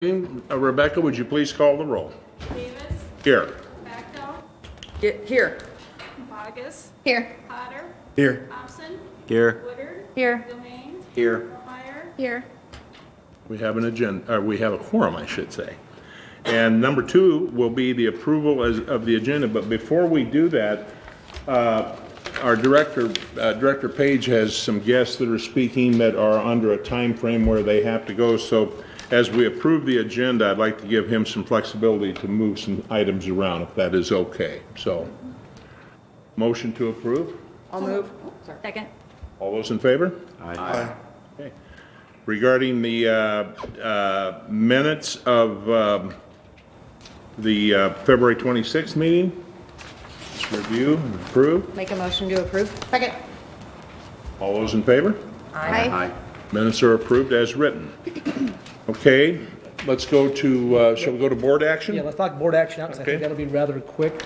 Rebecca, would you please call the roll? Davis. Here. Bacto. Here. Bogus. Here. Potter. Here. Thompson. Here. Woodard. Here. Domain. Here. Meyer. Here. We have an agenda, we have a quorum, I should say. And number 2 will be the approval of the agenda, but before we do that, our Director Page has some guests that are speaking that are under a time frame where they have to go, so as we approve the agenda, I'd like to give him some flexibility to move some items around, if that is okay. So, motion to approve? I'll move. Second. All those in favor? Aye. Okay. Regarding the minutes of the February 26th meeting, let's review and approve. Make a motion to approve. Second. All those in favor? Aye. Minutes are approved as written. Okay, let's go to, shall we go to board action? Yeah, let's talk board action items. I Okay. think that'll be rather quick.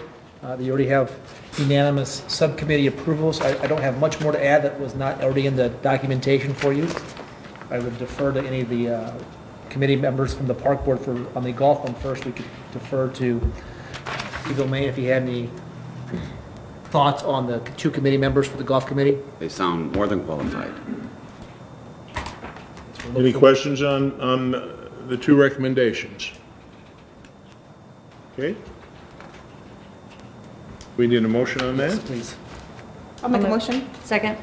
You already have unanimous subcommittee approvals. I don't have much more to add that was not already in the documentation for you. I would defer to any of the committee members from the park board on the golf one first. We could defer to Domain if he had any thoughts on the 2 committee members for the golf committee. They sound more than qualified. Any questions on the 2 recommendations? Okay. We need a motion on Yes, that? please. I'll make a motion. Second.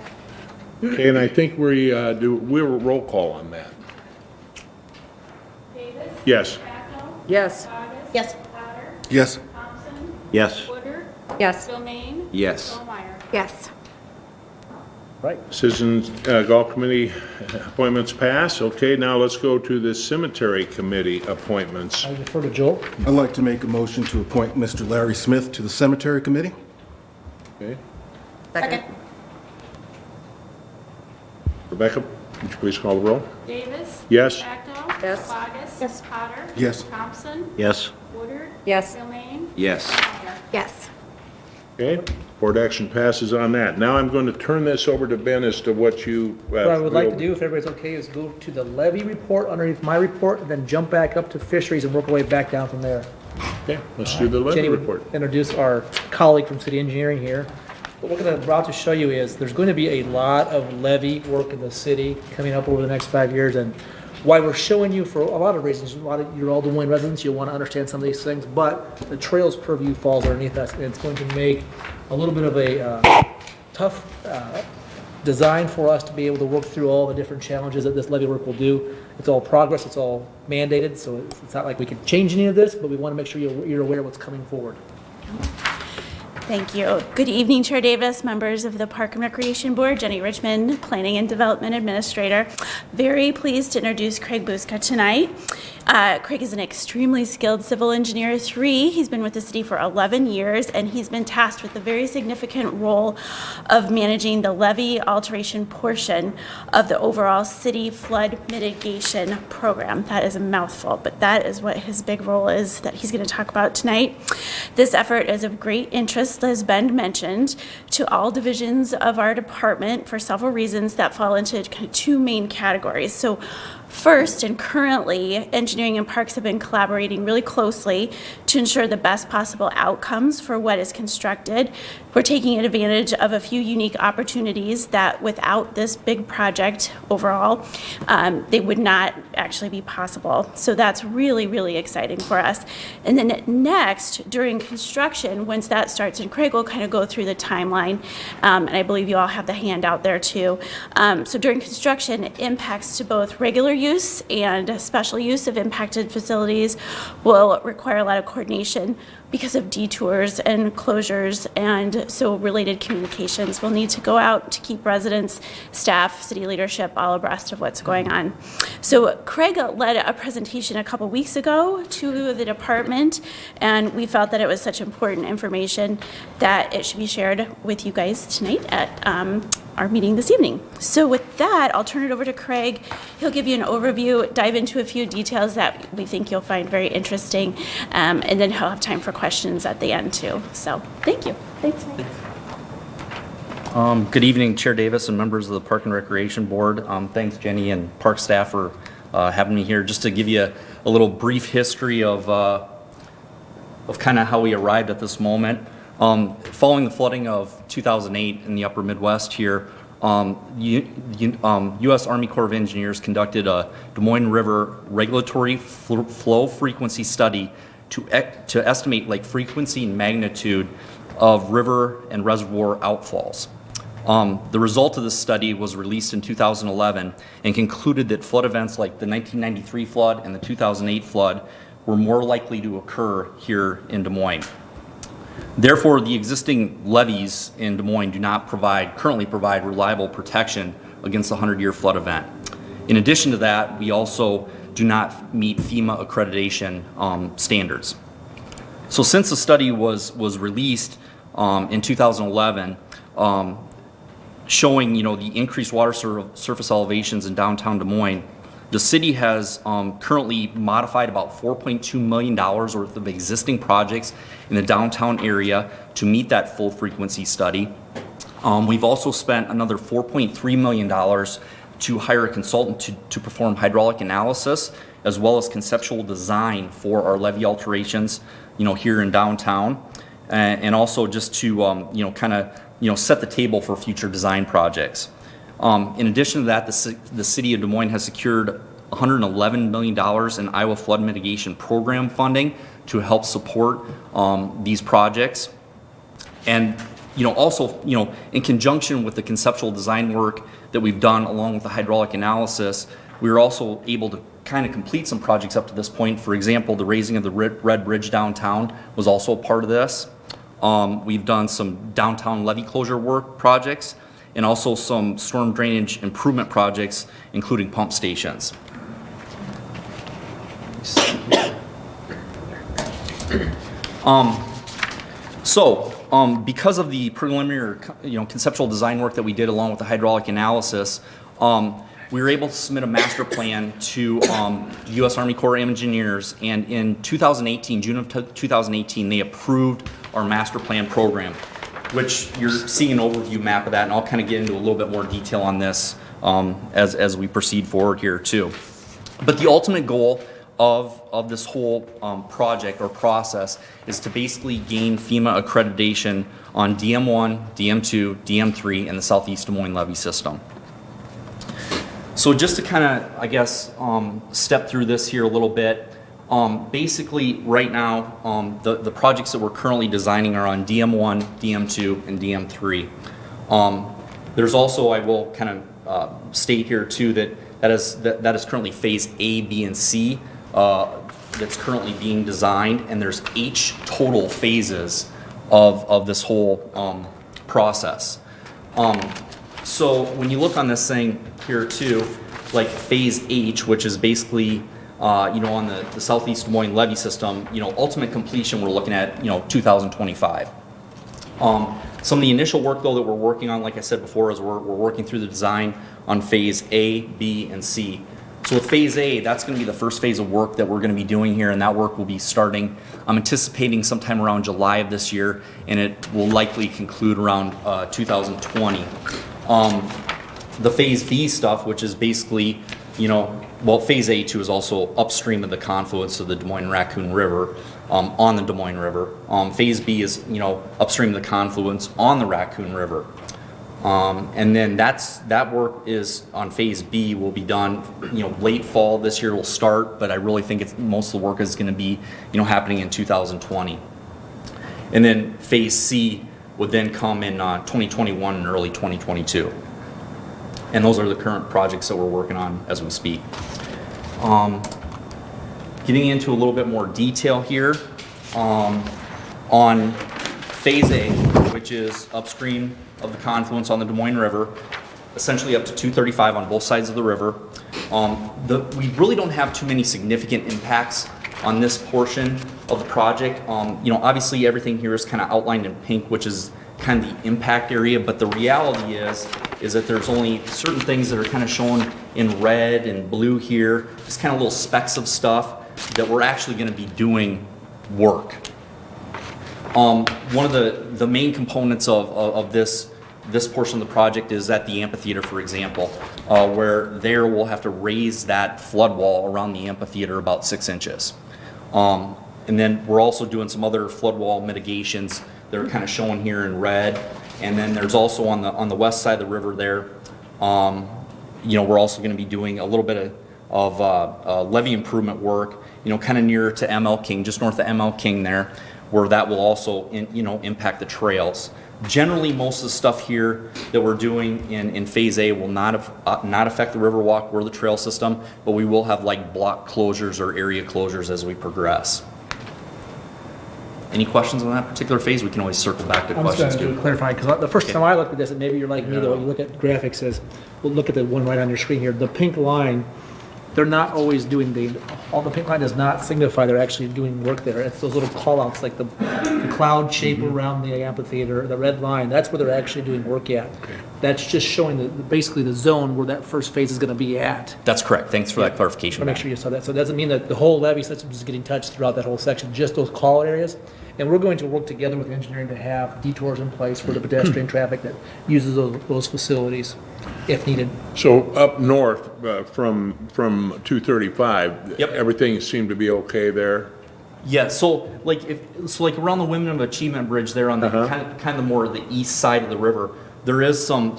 Okay, and I think we'll roll call on that. Davis. Yes. Bacto. Yes. Bogus. Yes. Potter. Yes. Thompson. Yes. Woodard. Yes. Domain. Yes. Meyer. Yes. Right. Citizens Golf Committee appointments pass. Okay, now let's go to the Cemetery Committee appointments. I defer to Joel. I'd like to make a motion to appoint Mr. Larry Smith to the Cemetery Committee. Okay. Second. Rebecca, would you please call the roll? Davis. Yes. Bacto. Yes. Bogus. Yes. Potter. Yes. Thompson. Yes. Woodard. Yes. Domain. Yes. Meyer. Yes. Okay, board action passes on that. Now I'm going to turn this over to Ben as to what you... What I would like to do, if everybody's okay, is go to the levy report underneath my report, and then jump back up to fisheries and work our way back down from there. Okay, let's do the levy Jenny would report. introduce our colleague from city engineering here. What we're about to show you is there's going to be a lot of levy work in the city coming up over the next 5 years, and why we're showing you for a lot of reasons. You're all Des Moines residents, you'll want to understand some of these things, but the trails purview falls underneath us, and it's going to make a little bit of a tough design for us to be able to work through all the different challenges that this levy work will do. It's all progress, it's all mandated, so it's not like we can change any of this, but we want to make sure you're aware of what's coming forward. Thank you. Good evening, Chair Davis, members of the Park and Recreation Board, Jenny Richmond, Planning and Development Administrator. Very pleased to introduce Craig Buska tonight. Craig is an extremely skilled civil engineer 3. He's been with the city for 11 years, and he's been tasked with the very significant role of managing the levee alteration portion of the overall city flood mitigation program. That is a mouthful, but that is what his big role is that he's going to talk about tonight. This effort is of great interest, as Ben mentioned, to all divisions of our department for several reasons that fall into kind of 2 main categories. So first, and currently, engineering and parks have been collaborating really closely to ensure the best possible outcomes for what is constructed. We're taking advantage of a few unique opportunities that without this big project overall, they would not actually be possible. So that's really, really exciting for us. And then next, during construction, once that starts, and Craig will kind of go through the timeline, and I believe you all have the handout there too. So during construction, impacts to both regular use and special use of impacted facilities will require a lot of coordination because of detours and closures, and so related communications will need to go out to keep residents, staff, city leadership all abreast of what's going on. So Craig led a presentation a couple weeks ago to the department, and we felt that it was such important information that it should be shared with you guys tonight at our meeting this evening. So with that, I'll turn it over to Craig. He'll give you an overview, dive into a few details that we think you'll find very interesting, and then he'll have time for questions at the end too. So thank you. Thanks, Mike. Good evening, Chair Davis and members of the Park and Recreation Board. Thanks, Jenny and park staff, for having me here. Just to give you a little brief history of kind of how we arrived at this moment. Following the flooding of 2008 in the upper Midwest here, U.S. Army Corps of Engineers conducted a Des Moines River regulatory flow frequency study to estimate lake frequency and magnitude of river and reservoir outfalls. The result of this study was released in 2011 and concluded that flood events like the 1993 flood and the 2008 flood were more likely to occur here in Des Moines. Therefore, the existing levees in Des Moines do not currently provide reliable protection against a 100-year flood event. In addition to that, we also do not meet FEMA accreditation standards. So since the study was released in 2011, showing the increased water surface elevations in downtown Des Moines, the city has currently modified about $4.2 million worth of existing projects in the downtown area to meet that full frequency study. We've also spent another $4.3 million to hire a consultant to perform hydraulic analysis as well as conceptual design for our levee alterations, here in downtown, and also just to kind of set the table for future design projects. In addition to that, the city of Des Moines has secured $111 million in Iowa Flood Mitigation Program funding to help support these projects. And also in conjunction with the conceptual design work that we've done along with the hydraulic analysis, we were also able to kind of complete some projects up to this point. For example, the raising of the Red Bridge downtown was also a part of this. We've done some downtown levee closure work projects and also some storm drainage improvement projects, including pump stations. Because of the preliminary, conceptual design work that we did along with the hydraulic analysis, we were able to submit a master plan to the U.S. Army Corps of Engineers, and in 2018, June of 2018, they approved our master plan program, which you're seeing an overview map of that, and I'll kind of get into a little bit more detail on this as we proceed forward here too. But the ultimate goal of this whole project or process is to basically gain FEMA accreditation on DM1, DM2, DM3, and the Southeast Des Moines levee system. So just to kind of, I guess, step through this here a little bit, basically right now, the projects that we're currently designing are on DM1, DM2, and DM3. There's also, I will kind of state here too, that is currently phase A, B, and C that's currently being designed, and there's 8 total phases of this whole process. So when you look on this thing here too, like phase H, which is basically on the Southeast Des Moines levee system, ultimate completion we're looking at 2025. Some of the initial work though that we're working on, like I said before, is we're working through the design on phase A, B, and C. So with phase A, that's going to be the first phase of work that we're going to be doing here, and that work will be starting, I'm anticipating sometime around July of this year, and it will likely conclude around 2020. The phase B stuff, which is basically, phase A2 is also upstream of the confluence of the Des Moines Raccoon River, on the Des Moines River. Phase B is, upstream of the confluence on the Raccoon River. And then that work is on phase B will be done, late fall this year will start, but I really think most of the work is going to be, happening in 2020. And then phase C would then come in 2021 and early 2022. And those are the current projects that we're working on as we speak. Getting into a little bit more detail here, on phase A, which is upstream of the confluence on the Des Moines River, essentially up to 235 on both sides of the river. We really don't have too many significant impacts on this portion of the project. Obviously everything here is kind of outlined in pink, which is kind of the impact area, but the reality is that there's only certain things that are kind of shown in red and blue here, just kind of little specks of stuff that we're actually going to be doing work. One of the main components of this this portion of the project is at the amphitheater, for example, where there we'll have to raise that flood wall around the amphitheater about 6 inches. And then we're also doing some other flood wall mitigations that are kind of shown here in red. And then there's also on the west side of the river there, we're also going to be doing a little bit of levee improvement work, kind of nearer to ML King, just north of ML King there, where that will also impact the trails. Generally, most of the stuff here that we're doing in Phase A will not affect the Riverwalk or the trail system, but we will have like block closures or area closures as we progress. Any questions on that particular phase? We can always circle back to I'm just questions going too. to clarify, because the first time I looked at this, and maybe you're like me, though, you look at graphics, well, look at the one right on your screen here, the pink line, they're not always doing all the pink line does not signify they're actually doing work there. It's those little call-outs, like the cloud shape around the amphitheater, the red line, that's where they're actually doing work at. Okay. That's just showing basically the zone where that first phase is going to be at. That's correct. Thanks for that clarification. I want to make sure you saw that. So it doesn't mean that the whole levee system is getting touched throughout that whole section, just those call areas. And we're going to work together with engineering to have detours in place for the pedestrian traffic that uses those facilities if needed. So up north from 235, Yep. everything seemed to be okay there? Yeah, so like around the Women of Achievement Bridge there on the kind of more the east side of the river, there is some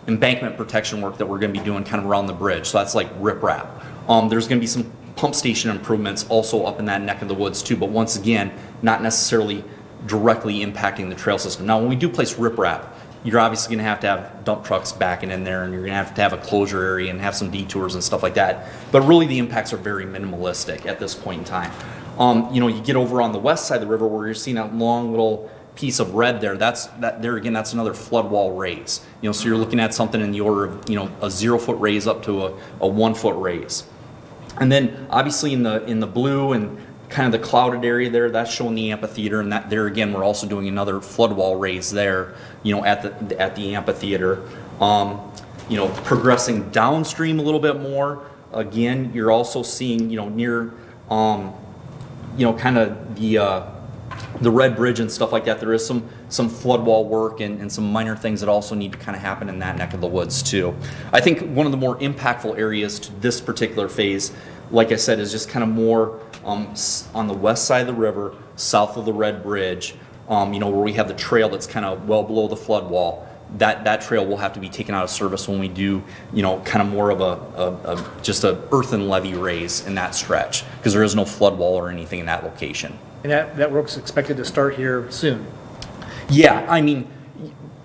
embankment protection work that we're going to be doing kind of around the bridge. So that's like riprap. There's going to be some pump station improvements also up in that neck of the woods too, but once again, not necessarily directly impacting the trail system. Now, when we do place riprap, you're obviously going to have dump trucks backing in there, and you're going to have a closure area and have some detours and stuff like that. But really, the impacts are very minimalistic at this point in time. You get over on the west side of the river where you're seeing that long little piece of red there. That's another flood wall raise. So you're looking at something in the order of a 0-foot raise up to a 1-foot raise. And then obviously in the blue and kind of the clouded area there, that's showing the amphitheater, and that there again we're also doing another flood wall raise there, at the amphitheater. Progressing downstream a little bit more, again you're also seeing near kind of the Red Bridge and stuff like that. There is some flood wall work and some minor things that also need to kind of happen in that neck of the woods too. I think one of the more impactful areas to this particular phase, like I said, is just kind of more on the west side of the river, south of the Red Bridge, where we have the trail that's kind of well below the flood wall. That trail will have to be taken out of service when we do, kind of more of just a earthen levee raise in that stretch, because there is no flood wall or anything in that location. And that work's expected to start here soon. Yeah, I mean,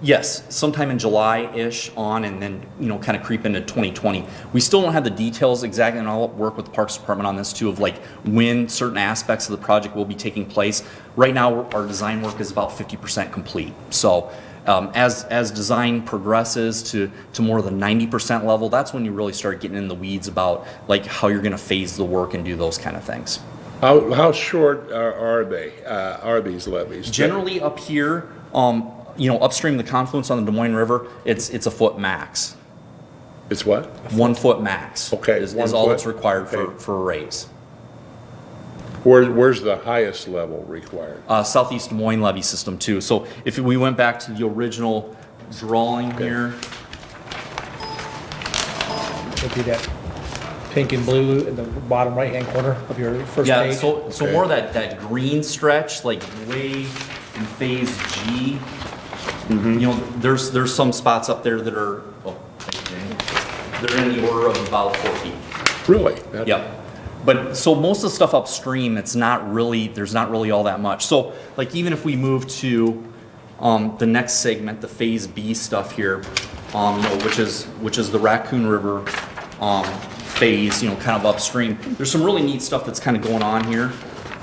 yes, sometime in July-ish on, and then, kind of creep into 2020. We still don't have the details exactly, and I'll work with the Parks Department on this too, of like when certain aspects of the project will be taking place. Right now, our design work is about 50% complete. So as design progresses to more of the 90% level, that's when you really start getting in the weeds about like how you're going to phase the work and do those kind of things. How short are they, are these levees? Generally up here, upstream of the confluence on the Des Moines River, it's a foot max. It's what? 1 foot max. Okay, Is 1 all foot. that's required Okay. for a raise. Where's the highest level required? Southeast Des Moines levee system too. So if we went back to the original drawing here, It'll be that pink and blue in the bottom right-hand corner of your first yeah, page. so Okay. more that green stretch, like way in phase G, there's some spots up there that are, they're in the order of about 4 feet. Really? That- Yep. But so most of the stuff upstream, there's not really all that much. So like even if we move to the next segment, the phase B stuff here, which is the Raccoon River phase, kind of upstream. There's some really neat stuff that's kind of going on here.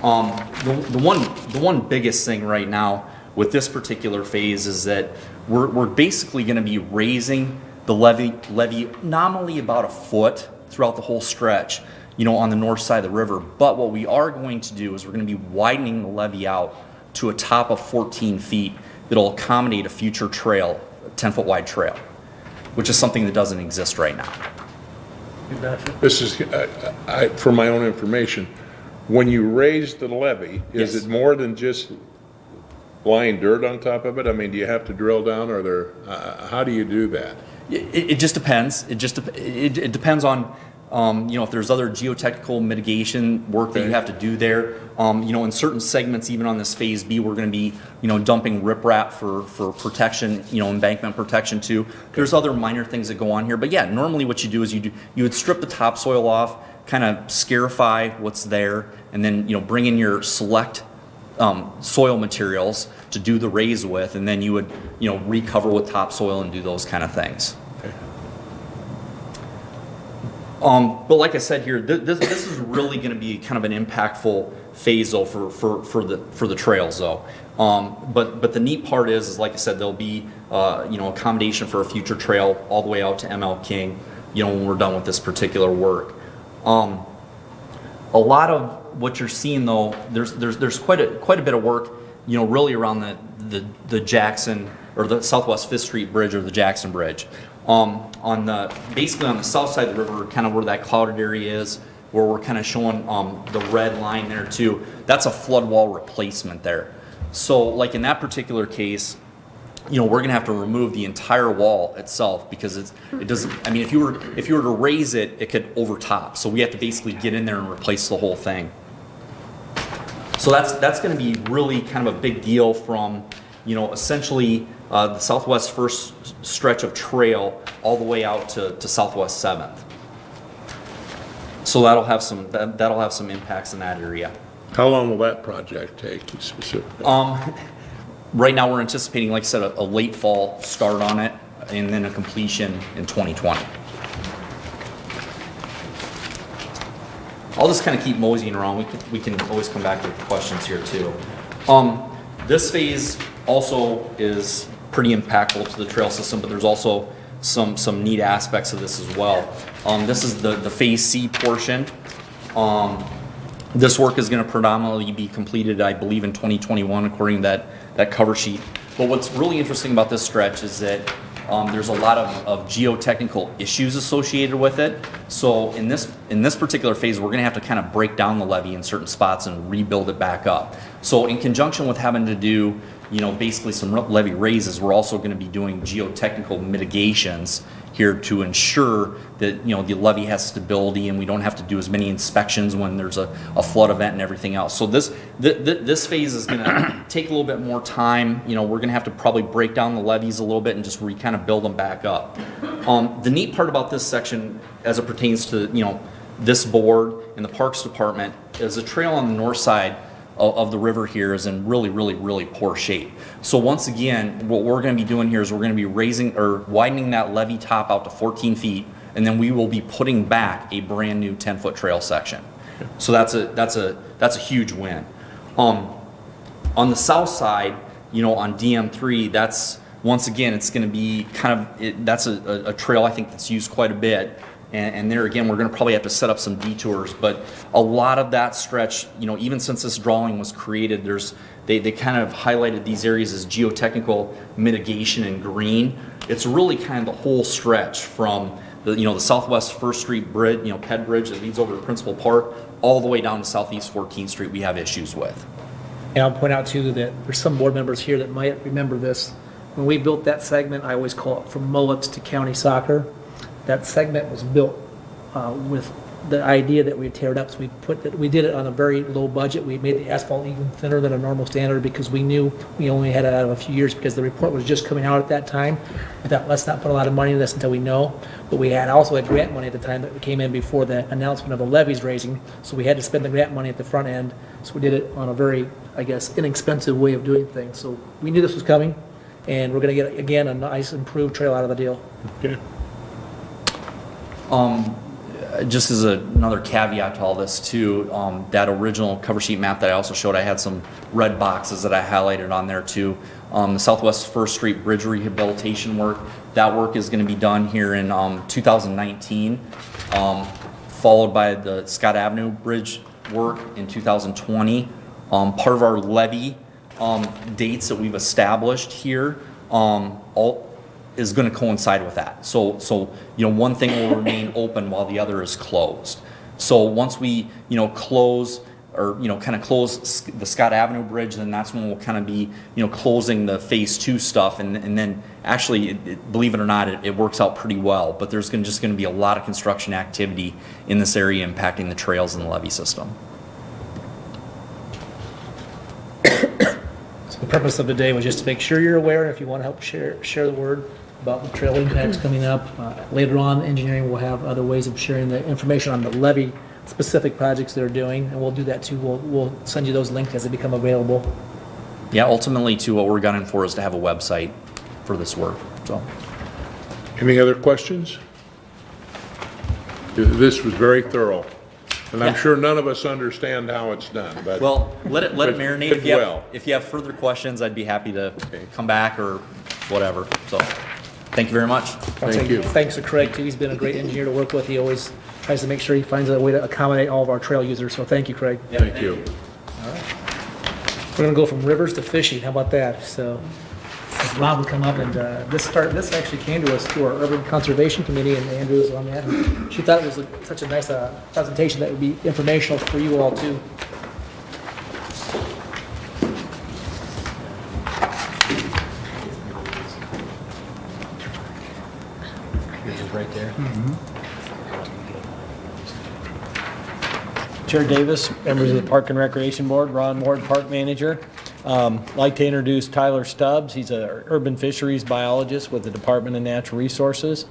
The one biggest thing right now with this particular phase is that we're basically going to be raising the levee nominally about a foot throughout the whole stretch, on the north side of the river. But what we are going to do is we're going to be widening the levee out to a top of 14 feet that'll accommodate a future trail, a 10-foot wide trail, which is something that doesn't exist right now. Good benefit. This is, for my own information, when you raise the levee, is Yes. it more than just line dirt on top of it? I mean, do you have to drill down, or how do you do that? It just depends. It depends on, if there's other geotechnical mitigation work that you have to do there. In certain segments, even on this Phase B, we're going to be, dumping riprap for protection, embankment protection too. There's other minor things that go on here. But yeah, normally what you do is you would strip the topsoil off, kind of scarify what's there, and then, bring in your select soil materials to do the raise with, and then you would, recover with topsoil and do those kind of things. Okay. But like I said here, this is really going to be kind of an impactful phase though for the trails though. But the neat part is like I said, there'll be accommodation for a future trail all the way out to ML King, when we're done with this particular work. A lot of what you're seeing though, there's quite a bit of work, really around the Jackson or the Southwest 5th Street Bridge or the Jackson Bridge. Basically on the south side of the river, kind of where that clouded area is, where we're kind of showing the red line there too. That's a flood wall replacement there. So like in that particular case, we're going to have to remove the entire wall itself because it doesn't. I mean, if you were to raise it, it could overtop. So we have to basically get in there and replace the whole thing. So that's going to be really kind of a big deal from, essentially the Southwest 1st stretch of trail all the way out to Southwest 7th. So that'll have some impacts in that area. How long will that project take specifically? Right now we're anticipating, like I said, a late fall start on it and then a completion in 2020. I'll just kind of keep moseying around. We can always come back with questions here too. This phase also is pretty impactful to the trail system, but there's also some neat aspects of this as well. This is the Phase C portion. This work is going to predominantly be completed, I believe, in 2021, according to that cover sheet. But what's really interesting about this stretch is that there's a lot of geotechnical issues associated with it. So in this particular phase, we're going to have to kind of break down the levee in certain spots and rebuild it back up. So in conjunction with having to do, basically some levee raises, we're also going to be doing geotechnical mitigations here to ensure that the levee has stability and we don't have to do as many inspections when there's a flood event and everything else. So this phase is going to take a little bit more time. We're going to have to probably break down the levees a little bit and just kind of build them back up. The neat part about this section, as it pertains to this board and the Parks Department, is the trail on the north side of the river here is in really, really, really poor shape. So once again, what we're going to be doing here is we're going to be raising or widening that levee top out to 14 feet, and then we will be putting back a brand new 10-foot trail section. So that's a huge win. On the south side, on DM3, that's once again it's going to be kind of that's a trail I think that's used quite a bit. And there again, we're going to probably have to set up some detours, but a lot of that stretch, even since this drawing was created, they kind of highlighted these areas as geotechnical mitigation in green. It's really kind of the whole stretch from the Southwest 1st Street Bridge, Ped Bridge that leads over to Principal Park, all the way down to Southeast 14th Street we have issues with. And I'll point out too that there's some board members here that might remember this. When we built that segment, I always call it from mullets to county soccer. That segment was built with the idea that we'd tear it up. So we did it on a very low budget. We made the asphalt even thinner than a normal standard because we knew we only had it out of a few years because the report was just coming out at that time. We thought, let's not put a lot of money in this until we know. But we had also had grant money at the time that came in before the announcement of the levies raising. So we had to spend the grant money at the front end. So we did it on a very, I guess, inexpensive way of doing things. So we knew this was coming, and we're going to get, again, a nice improved trail out of the deal. Okay. Just as another caveat to all this too, that original cover sheet map that I also showed, I had some red boxes that I highlighted on there too. The Southwest 1st Street Bridge rehabilitation work, that work is going to be done here in 2019, followed by the Scott Avenue Bridge work in 2020. Part of our levee dates that we've established here, is going to coincide with that. So one thing will remain open while the other is closed. So once we close or, kind of close the Scott Avenue Bridge, then that's when we'll kind of be, closing the phase 2 stuff. And then actually, believe it or not, it works out pretty well. But there's just going to be a lot of construction activity in this area impacting the trails and the levee system. So the purpose of the day was just to make sure you're aware, and if you want to help share the word about the trail impacts coming up. Later on, engineering will have other ways of sharing the information on the levee specific projects they're doing, and we'll do that too. We'll send you those links as they become available. Yeah, ultimately, too, what we're gunning for is to have a website for this work. So, Any other questions? This was very thorough, and I'm Yeah. sure none of us understand how it's done, but. well, let it But marinate. did well. If you have further questions, I'd be happy to come back or whatever. So, thank you very much. Thank you. Thanks to Craig too. He's been a great engineer to work with. He always tries to make sure he finds a way to accommodate all of our trail users. So thank you, Craig. Thank you. We're gonna go from rivers to fishing. How about that? So if Rob would come up and this actually came to us through our urban conservation committee, and Andrew was on that. And she thought it was such a nice presentation that would be informational for you all too. Right there. Chair Davis, members of the Park and Recreation Board, Ron Ward, Park Manager. Like to introduce Tyler Stubbs. He's an urban fisheries biologist with the Department of Natural Resources.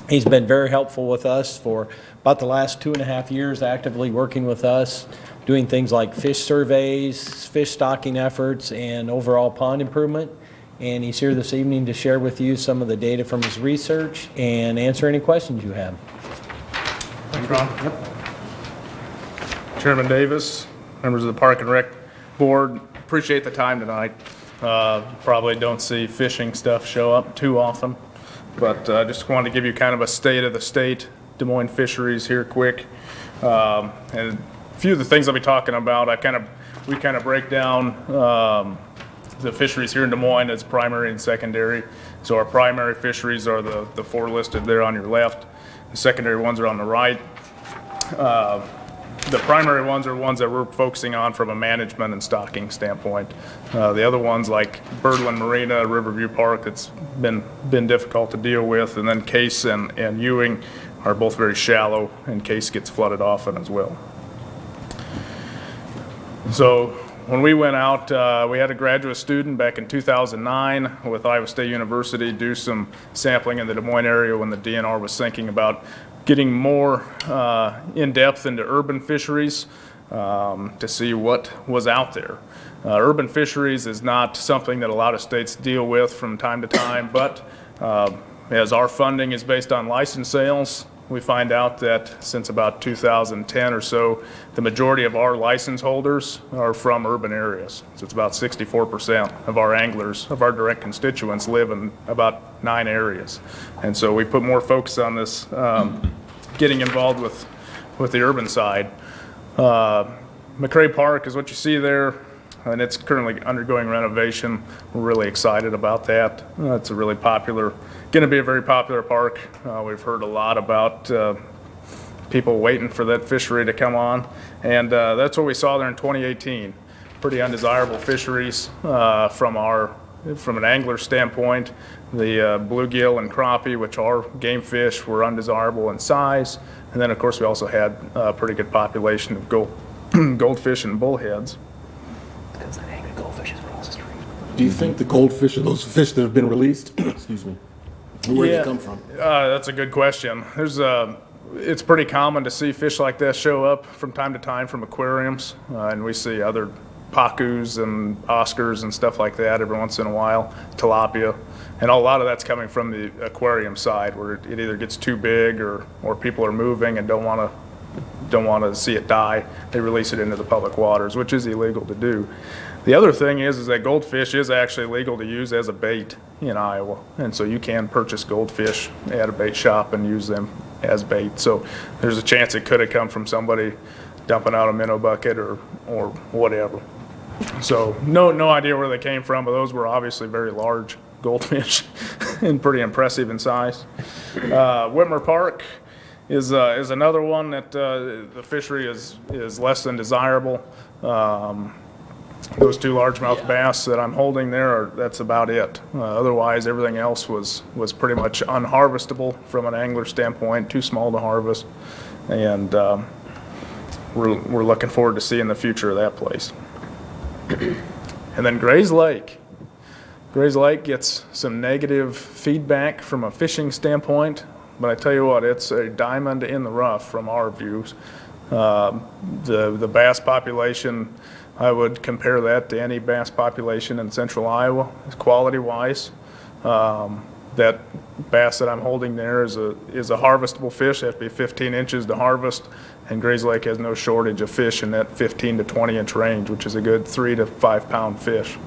He's been very helpful with us for about the last 2.5 years, actively working with us, doing things like fish surveys, fish stocking efforts, and overall pond improvement. And he's here this evening to share with you some of the data from his research and answer any questions you have. Thanks, Ron. Chairman Davis, members of the Park and Rec Board, appreciate the time tonight. Probably don't see fishing stuff show up too often, but I just wanted to give you kind of a state of the state Des Moines fisheries here quick. And a few of the things I'll be talking about, we kind of break down the fisheries here in Des Moines as primary and secondary. So our primary fisheries are the 4 listed there on your left. The secondary ones are on the right. The primary ones are ones that we're focusing on from a management and stocking standpoint. The other ones like Birdland Marina, Riverview Park, it's been difficult to deal with, and then Case and Ewing are both very shallow, and Case gets flooded often as well. So when we went out, we had a graduate student back in 2009 with Iowa State University do some sampling in the Des Moines area when the DNR was thinking about getting more in depth into urban fisheries to see what was out there. Urban fisheries is not something that a lot of states deal with from time to time, but as our funding is based on license sales, we find out that since about 2010 or so, the majority of our license holders are from urban areas. So it's about 64% of our anglers, of our direct constituents, live in about 9 areas. And so we put more focus on this, getting involved with the urban side. McCrae Park is what you see there, and it's currently undergoing renovation. We're really excited about that. It's a really going to be a very popular park. We've heard a lot about people waiting for that fishery to come on, and that's what we saw there in 2018. Pretty undesirable fisheries from an angler standpoint. The bluegill and crappie, which are game fish, were undesirable in size, and then of course we also had a pretty good population of goldfish and bullheads. Do you think the goldfish are those fish that have been released? Excuse me. Where do they come from? That's a good question. It's pretty common to see fish like that show up from time to time from aquariums, and we see other pacus and Oscars and stuff like that every once in a while, tilapia, and a lot of that's coming from the aquarium side where it either gets too big or people are moving and don't want to see it die. They release it into the public waters, which is illegal to do. The other thing is that goldfish is actually legal to use as a bait in Iowa, and so you can purchase goldfish at a bait shop and use them as bait. So there's a chance it could have come from somebody dumping out a minnow bucket or whatever. So no idea where they came from, but those were obviously very large goldfish and pretty impressive in size. Whitmer Park is another one that the fishery is less than desirable. Those two largemouth bass that I'm holding there, that's about it. Otherwise, everything else was pretty much unharvestable from an angler standpoint, too small to harvest. And we're looking forward to seeing the future of that place. And then Gray's Lake. Gray's Lake gets some negative feedback from a fishing standpoint, but I tell you what, it's a diamond in the rough from our views. The bass population, I would compare that to any bass population in central Iowa, quality-wise. That bass that I'm holding there is a harvestable fish. They have to be 15 inches to harvest, and Gray's Lake has no shortage of fish in that 15 to 20 inch range, which is a good 3 to 5 pound fish.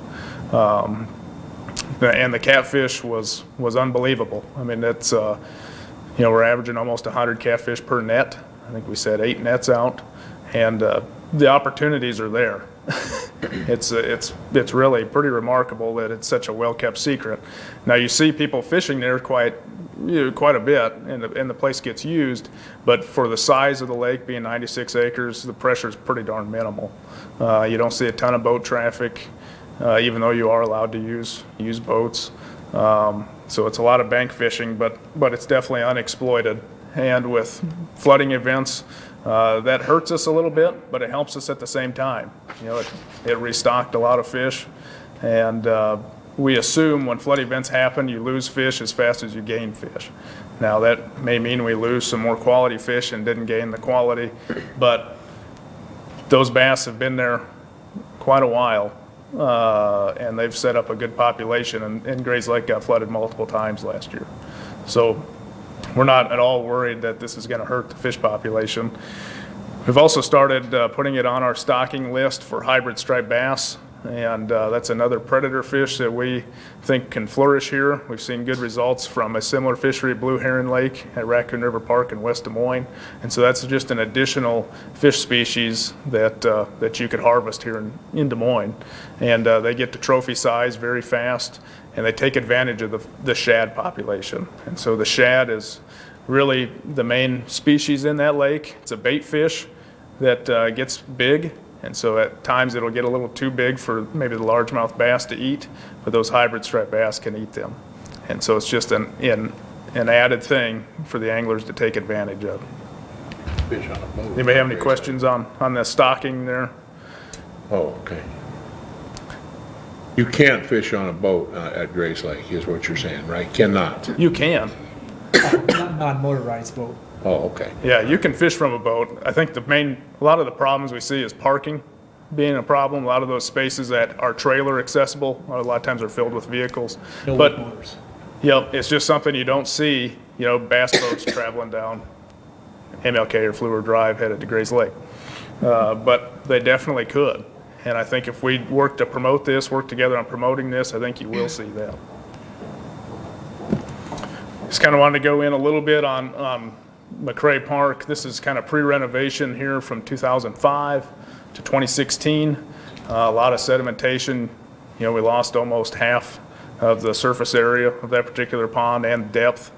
And the catfish was unbelievable. I mean, that's we're averaging almost 100 catfish per net. I think we set 8 nets out, and the opportunities are there. It's really pretty remarkable that it's such a well-kept secret. Now you see people fishing there quite a bit, and the place gets used, but for the size of the lake being 96 acres, the pressure is pretty darn minimal. You don't see a ton of boat traffic, even though you are allowed to use boats. So it's a lot of bank fishing, but it's definitely unexploited. And with flooding events, that hurts us a little bit, but it helps us at the same time. It restocked a lot of fish, and we assume when flood events happen, you lose fish as fast as you gain fish. Now that may mean we lose some more quality fish and didn't gain the quality, but those bass have been there quite a while, and they've set up a good population, and Gray's Lake got flooded multiple times last year. So we're not at all worried that this is going to hurt the fish population. We've also started putting it on our stocking list for hybrid striped bass, and that's another predator fish that we think can flourish here. We've seen good results from a similar fishery at Blue Heron Lake at Raccoon River Park in West Des Moines, and so that's just an additional fish species that you could harvest here in Des Moines, and they get to trophy size very fast, and they take advantage of the shad population. And so the shad is really the main species in that lake. It's a bait fish that gets big, and so at times it'll get a little too big for maybe the largemouth bass to eat, but those hybrid striped bass can eat them. And so it's just an added thing for the anglers to take advantage of. Fish on a boat. Anybody have any questions on the stocking there? Oh, okay. You can't fish on a boat at Gray's Lake, is what you're saying, right? Cannot. You can. Non-motorized boat. Oh, okay. Yeah, you can fish from a boat. I think a lot of the problems we see is parking being a problem. A lot of those spaces that are trailer accessible, a lot of times are filled with vehicles. No But motors. it's just something you don't see, bass boats traveling down MLK or Fluor Drive headed to Gray's Lake. But they definitely could. And I think if we work together on promoting this, I think you will see that. Just kind of wanted to go in a little bit on McCray Park. This is kind of pre-renovation here from 2005 to 2016. A lot of sedimentation. We lost almost half of the surface area of that particular pond and depth.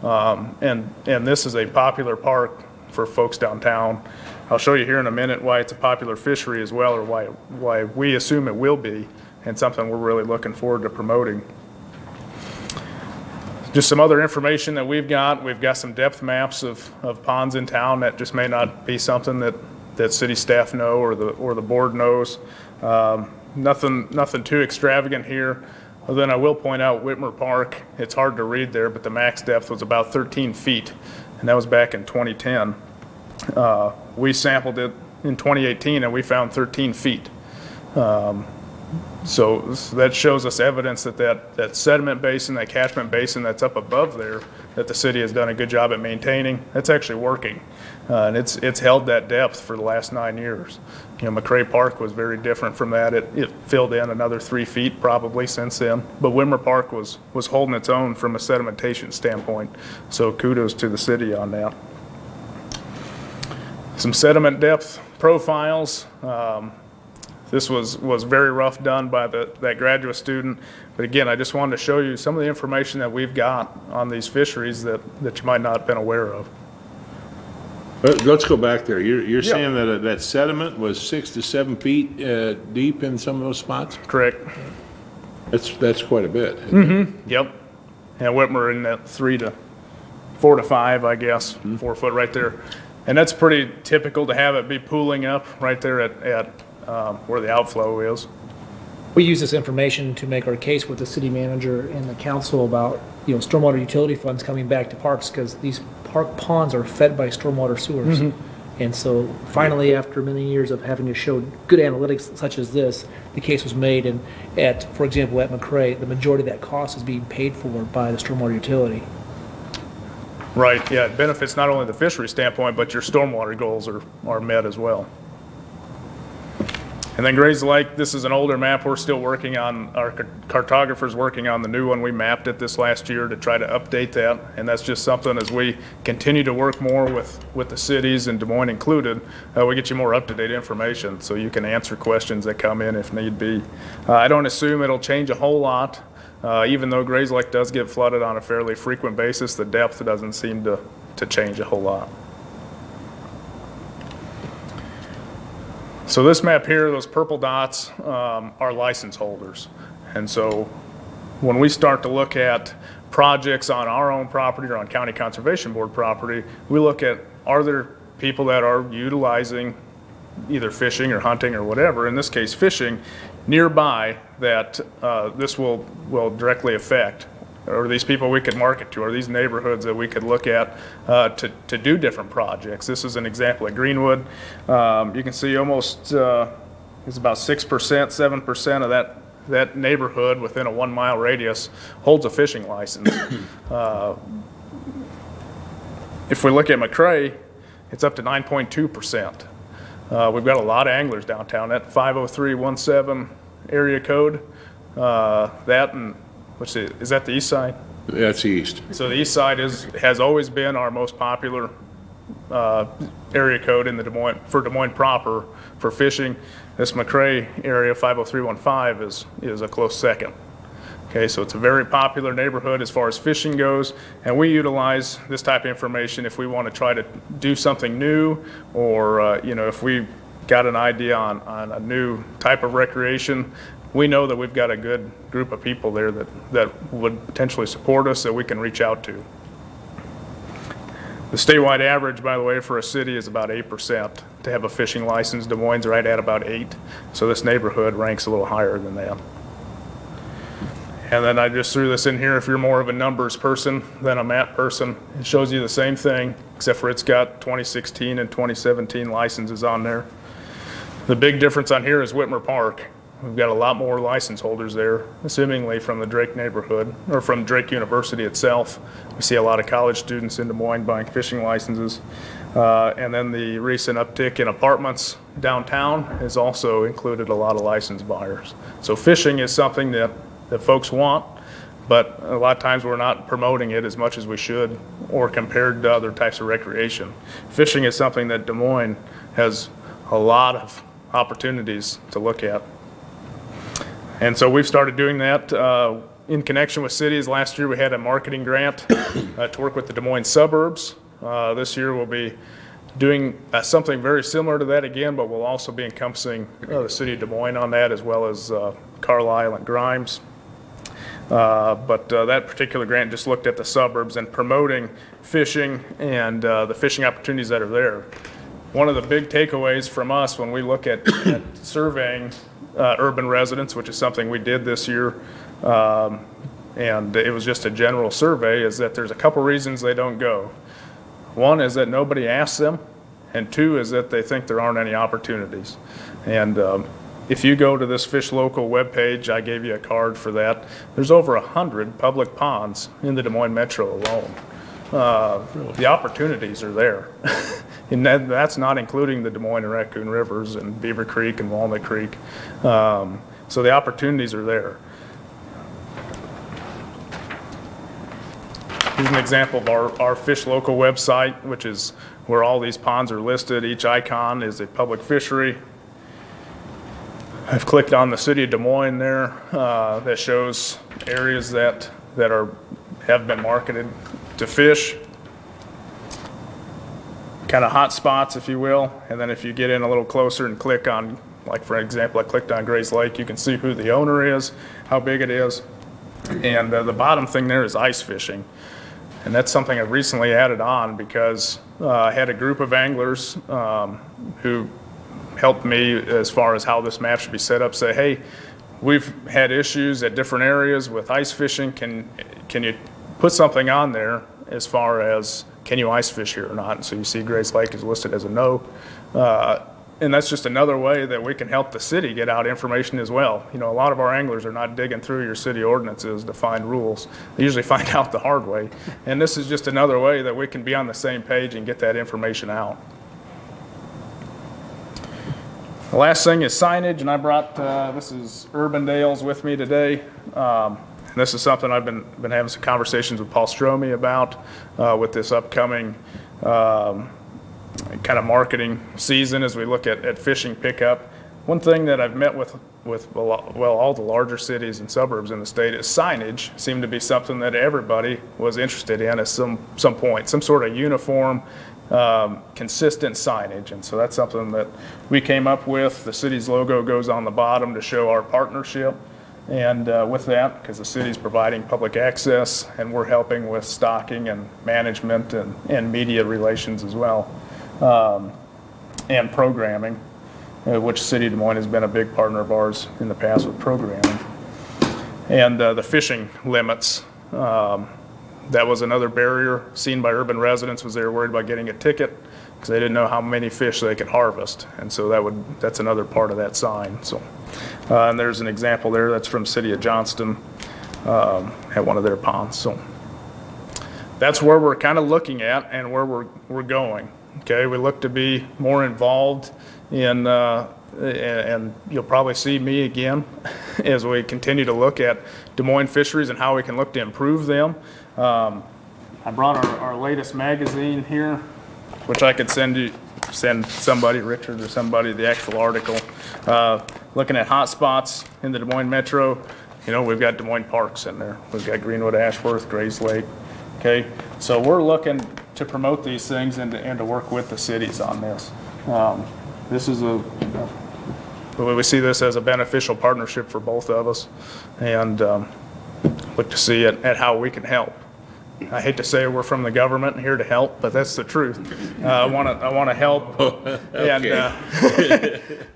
And this is a popular park for folks downtown. I'll show you here in a minute why it's a popular fishery as well, or why we assume it will be, and something we're really looking forward to promoting. Just some other information that we've got. We've got some depth maps of ponds in town. That just may not be something that city staff know or the board knows. Nothing too extravagant here. Well, then I will point out Whitmer Park. It's hard to read there, but the max depth was about 13 feet, and that was back in 2010. We sampled it in 2018, and we found 13 feet. So that shows us evidence that sediment basin, that catchment basin that's up above there, that the city has done a good job at maintaining, that's actually working. And it's held that depth for the last 9 years. McCray Park was very different from that. It filled in another 3 feet probably since then. But Whitmer Park was holding its own from a sedimentation standpoint. So kudos to the city on that. Some sediment depth profiles. This was very rough done by that graduate student. But again, I just wanted to show you some of the information that we've got on these fisheries that you might not have been aware of. Let's go back there. You're saying that that sediment was 6 to 7 feet deep in some of those spots? Correct. That's quite a bit. Yep. And Whitmer in that 4 to 5, I guess, 4 foot right there. And that's pretty typical to have it be pooling up right there at where the outflow is. We use this information to make our case with the city manager and the council about, stormwater utility funds coming back to parks, because these park ponds are fed by stormwater sewers. And so finally, after many years of having to show good analytics such as this, the case was made, and for example, at McCray, the majority of that cost is being paid for by the stormwater utility. Right, yeah, it benefits not only the fishery standpoint, but your stormwater goals are met as well. And then Gray's Lake, this is an older map we're still working on. Our cartographer's working on the new one. We mapped it this last year to try to update that. And that's just something as we continue to work more with the cities and Des Moines included, we get you more up-to-date information so you can answer questions that come in if need be. I don't assume it'll change a whole lot. Even though Gray's Lake does get flooded on a fairly frequent basis, the depth doesn't seem to change a whole lot. So this map here, those purple dots are license holders. And so when we start to look at projects on our own property or on County Conservation Board property, we look at, are there people that are utilizing either fishing or hunting or whatever, in this case fishing, nearby that this will directly affect? Are these people we could market to? Are these neighborhoods that we could look at to do different projects? This is an example at Greenwood. You can see almost, it's about 6%, 7% of that neighborhood within a 1 mile radius holds a fishing license. If we look at McCray, it's up to 9.2%. We've got a lot of anglers downtown. That 50317 area code, that and is that the east side? That's the east. So the east side has always been our most popular area code in the Des Moines proper for fishing. This McCray area 50315 is a close second. Okay, so it's a very popular neighborhood as far as fishing goes, and we utilize this type of information if we want to try to do something new, or if we got an idea on a new type of recreation. We know that we've got a good group of people there that would potentially support us that we can reach out to. The statewide average, by the way, for a city is about 8% to have a fishing license. Des Moines right at about 8%. So this neighborhood ranks a little higher than that. And then I just threw this in here. If you're more of a numbers person than a map person, it shows you the same thing, except for it's got 2016 and 2017 licenses on there. The big difference on here is Whitmer Park. We've got a lot more license holders there, assumingly from the Drake neighborhood, or from Drake University itself. We see a lot of college students in Des Moines buying fishing licenses. And then the recent uptick in apartments downtown has also included a lot of licensed buyers. So fishing is something that folks want, but a lot of times we're not promoting it as much as we should, or compared to other types of recreation. Fishing is something that Des Moines has a lot of opportunities to look at. And so we've started doing that in connection with cities. Last year we had a marketing grant to work with the Des Moines suburbs. This year we'll be doing something very similar to that again, but we'll also be encompassing the city of Des Moines on that, as well as Carlisle and Grimes. But that particular grant just looked at the suburbs and promoting fishing and the fishing opportunities that are there. One of the big takeaways from us when we look at surveying urban residents, which is something we did this year, and it was just a general survey, is that there's a couple reasons they don't go. One is that nobody asks them, and two is that they think there aren't any opportunities. And if you go to this Fish Local webpage, I gave you a card for that, there's over 100 public ponds in the Des Moines Metro alone. The opportunities are there. And that's not including the Des Moines and Raccoon Rivers and Beaver Creek and Walnut Creek. So the opportunities are there. Here's an example of our Fish Local website, which is where all these ponds are listed. Each icon is a public fishery. I've clicked on the city of Des Moines there. That shows areas that have been marketed to fish. kind of hot spots, if you will. And then if you get in a little closer and click on, like for example, I clicked on Gray's Lake, you can see who the owner is, how big it is. And the bottom thing there is ice fishing. And that's something I've recently added on because I had a group of anglers who helped me as far as how this map should be set up, say, hey, we've had issues at different areas with ice fishing. Can you put something on there as far as can you ice fish here or not? And so you see Gray's Lake is listed as a no. And that's just another way that we can help the city get out information as well. You know, a lot of our anglers are not digging through your city ordinances to find rules. They usually find out the hard way. And this is just another way that we can be on the same page and get that information out. The last thing is signage, and I brought, this is Urbandale's with me today. This is something I've been having some conversations with Paul Stromey about with this upcoming kind of marketing season as we look at fishing pickup. One thing that I've met with all the larger cities and suburbs in the state is signage seemed to be something that everybody was interested in at some point, some sort of uniform, consistent signage. And so that's something that we came up with. The city's logo goes on the bottom to show our partnership. And with that, because the city's providing public access and we're helping with stocking and management and media relations as well, and programming, which City of Des Moines has been a big partner of ours in the past with programming. And the fishing limits, that was another barrier seen by urban residents, was they were worried about getting a ticket because they didn't know how many fish they could harvest. And so that's another part of that sign. So, and there's an example there that's from City of Johnston at one of their ponds. So that's where we're kind of looking at and where we're going. Okay, we look to be more involved in, and you'll probably see me again as we continue to look at Des Moines fisheries and how we can look to improve them. I brought our latest magazine here, which I could send somebody, Richard or somebody, the actual article. Looking at hot spots in the Des Moines Metro, you know, we've got Des Moines parks in there. We've got Greenwood, Ashworth, Gray's Lake. Okay, so we're looking to promote these things and to work with the cities on this. This is we see this as a beneficial partnership for both of us, and look to see at how we can help. I hate to say we're from the government and here to help, but that's the truth. I want to help, and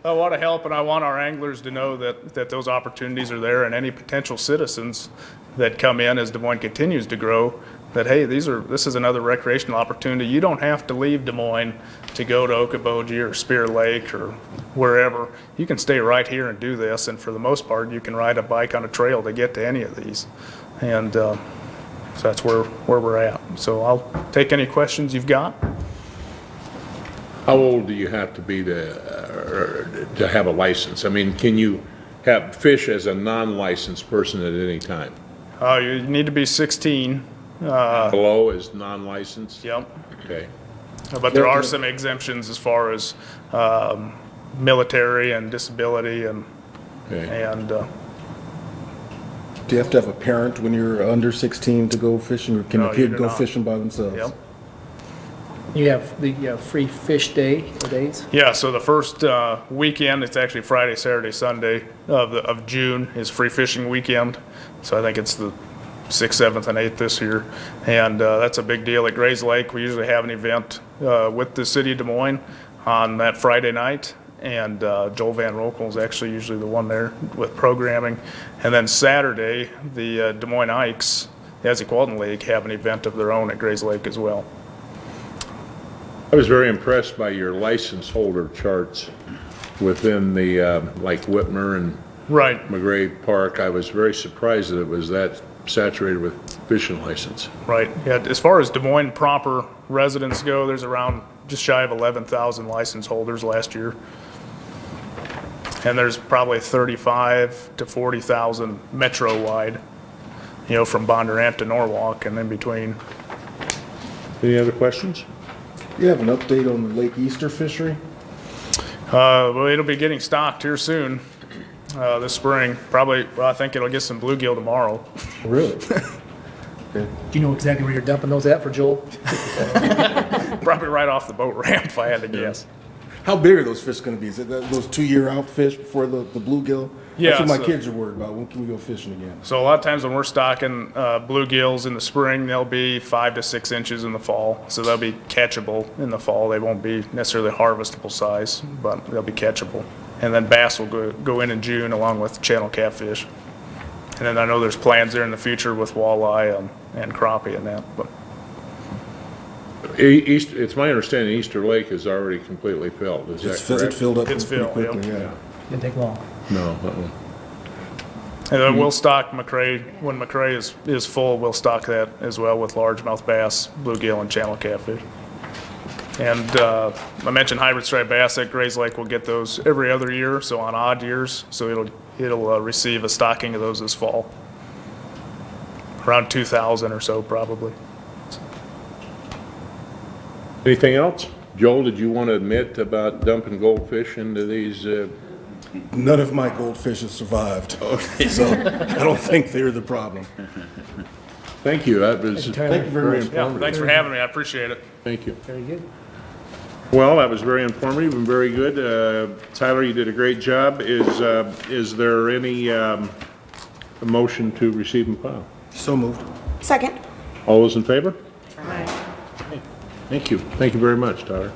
I want to help, and I want our anglers to know that those opportunities are there, and any potential citizens that come in as Des Moines continues to grow, that hey, this is another recreational opportunity. You don't have to leave Des Moines to go to Okoboji or Spear Lake or wherever. You can stay right here and do this, and for the most part, you can ride a bike on a trail to get to any of these, and so that's where we're at. So I'll take any questions you've got. How old do you have to be to have a license? I mean, can you have fish as a non-licensed person at any time? You need to be 16. Below is non-licensed? Yep. Okay. But there are some exemptions as far as military and disability and Do you have to have a parent when you're under 16 to go fishing, or can No, a you kid do go not. fishing by themselves? Yep. You have free fish day or days? Yeah, so the first weekend, it's actually Friday, Saturday, Sunday of June is free fishing weekend. So I think it's the 6th, 7th, and 8th this year. And that's a big deal. At Gray's Lake, we usually have an event with the city of Des Moines on that Friday night. And Joel Van Rokel is actually usually the one there with programming. And then Saturday, the Des Moines Ikes, the Equalton League, have an event of their own at Gray's Lake as well. I was very impressed by your license holder charts within the, like Whitmer and Right. McGray Park. I was very surprised that it was that saturated with fishing license. Right. Yeah. As far as Des Moines proper residents go, there's around just shy of 11,000 license holders last year. And there's probably 35 to 40,000 metro-wide, you know, from Bondurant to Norwalk and in between. Any other questions? You have an update on the Lake Easter fishery? Well, it'll be getting stocked here soon, this spring. Probably, well, I think it'll get some bluegill tomorrow. Really? Do you know exactly where you're dumping those at for Joel? probably right off the boat ramp if I had to guess. How big are those fish gonna be? Is it those 2-year out fish before the bluegill? Yeah, That's what my so- kids are worried about. When can we go fishing again? So a lot of times when we're stocking bluegills in the spring, they'll be 5 to 6 inches in the fall. So they'll be catchable in the fall. They won't be necessarily harvestable size, but they'll be catchable. And then bass will go in June along with channel catfish. And then I know there's plans there in the future with walleye and crappie and that. But It's my understanding Easter Lake is already completely filled, is that It correct? filled up It's pretty filled, quickly, yep. yeah. Didn't take long. No, And then we'll stock McRae, when McRae is full, we'll stock that as well with largemouth bass, bluegill, and channel catfish. And I mentioned hybrid striped bass at Gray's Lake, we'll get those every other year, so on odd years, so it'll receive a stocking of those this fall. Around 2,000 or so, probably. Anything else? Joel, did you want to admit about dumping goldfish into these? None of my goldfish have survived. Okay. So I don't think they're the problem. Thank you. That was Thank you very much. Yeah, informative. thanks for having me, I appreciate it. Thank you. Very good. Well, that was very informative and very good. Tyler, you did a great job. Is there any motion to receive and file? So moved. Second. All those in favor? Thank you. Thank you very much, Tyler.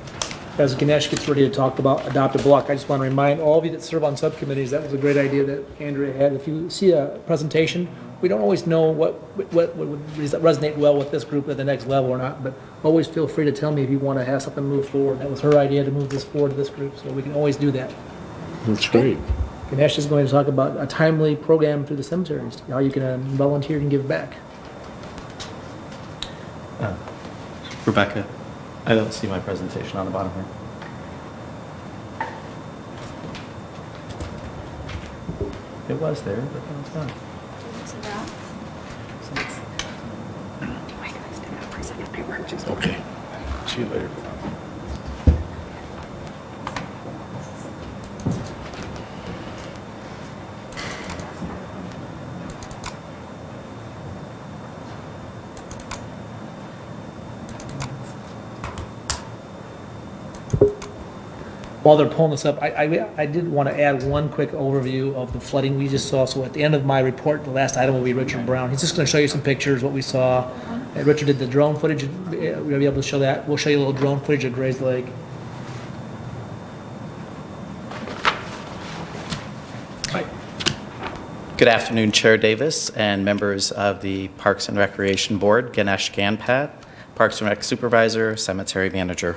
As Ganesh gets ready to talk about adopt a block, I just want to remind all of you that serve on subcommittees, that was a great idea that Andrea had. If you see a presentation, we don't always know what would resonate well with this group at the next level or not, but always feel free to tell me if you want to have something move forward. That was her idea to move this forward to this group, so we can always do that. That's great. Ganesh is going to talk about a timely program through the cemeteries, how you can volunteer and give back. Rebecca, I don't see my presentation on the bottom here. It was there, but now it's not. Okay. See you later. While they're pulling this up, I did want to add one quick overview of the flooding we just saw. So at the end of my report, the last item will be Richard Brown. He's just going to show you some pictures, what we saw. And Richard did the drone footage. We're going to be able to show that. We'll show you a little drone footage of Gray's Lake. Good afternoon, Chair Davis and members of the Parks and Recreation Board, Ganesh Ganpat, Parks and Rec Supervisor, Cemetery Manager.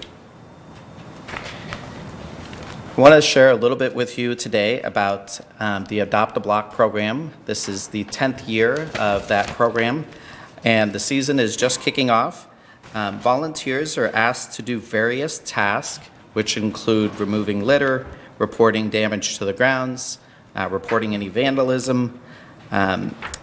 I want to share a little bit with you today about the Adopt a Block program. This is the 10th year of that program, and the season is just kicking off. Volunteers are asked to do various tasks, which include removing litter, reporting damage to the grounds, reporting any vandalism.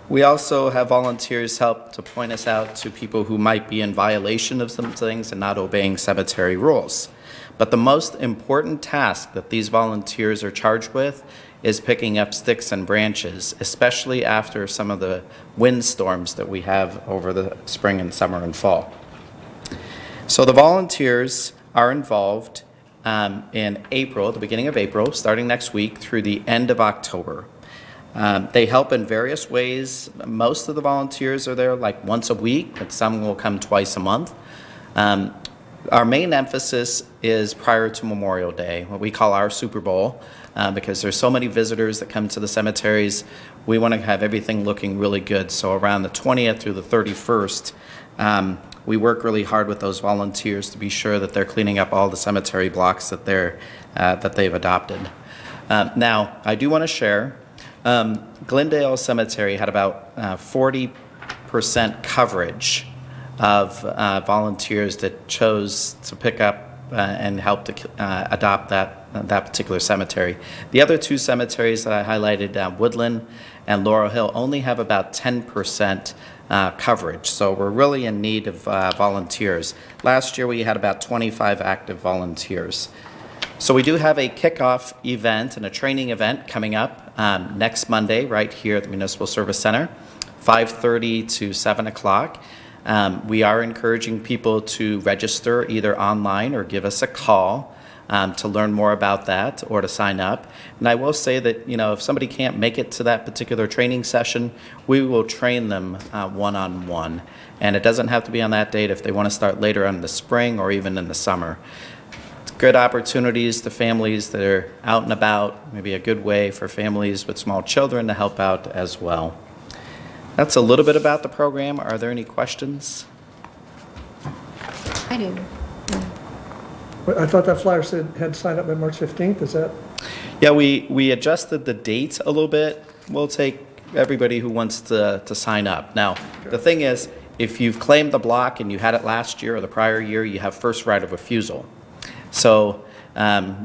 We also have volunteers help to point us out to people who might be in violation of some things and not obeying cemetery rules. But the most important task that these volunteers are charged with is picking up sticks and branches, especially after some of the windstorms that we have over the spring and summer and fall. So the volunteers are involved in April, the beginning of April, starting next week through the end of October. They help in various ways. Most of the volunteers are there like once a week, but some will come twice a month. Our main emphasis is prior to Memorial Day, what we call our Super Bowl, because there's so many visitors that come to the cemeteries. We want to have everything looking really good. So around the 20th through the 31st, we work really hard with those volunteers to be sure that they're cleaning up all the cemetery blocks that they've adopted. Now, I do want to share, Glendale Cemetery had about 40% coverage of volunteers that chose to pick up and help to adopt that particular cemetery. The other two cemeteries that I highlighted, Woodland and Laurel Hill, only have about 10% coverage. So we're really in need of volunteers. Last year we had about 25 active volunteers. So we do have a kickoff event and a training event coming up next Monday right here at the Municipal Service Center, 5:30 to 7 o'clock. We are encouraging people to register either online or give us a call to learn more about that or to sign up. And I will say that, if somebody can't make it to that particular training session, we will train them one-on-one. And it doesn't have to be on that date if they want to start later on in the spring or even in the summer. It's good opportunities to families that are out and about, maybe a good way for families with small children to help out as well. That's a little bit about the program. Are there any questions? I do. I thought that flyer said had signed up by March 15th, is that? Yeah, we adjusted the date a little bit. We'll take everybody who wants to sign up. Now, the thing is, if you've claimed the block and you had it last year or the prior year, you have first right of refusal. So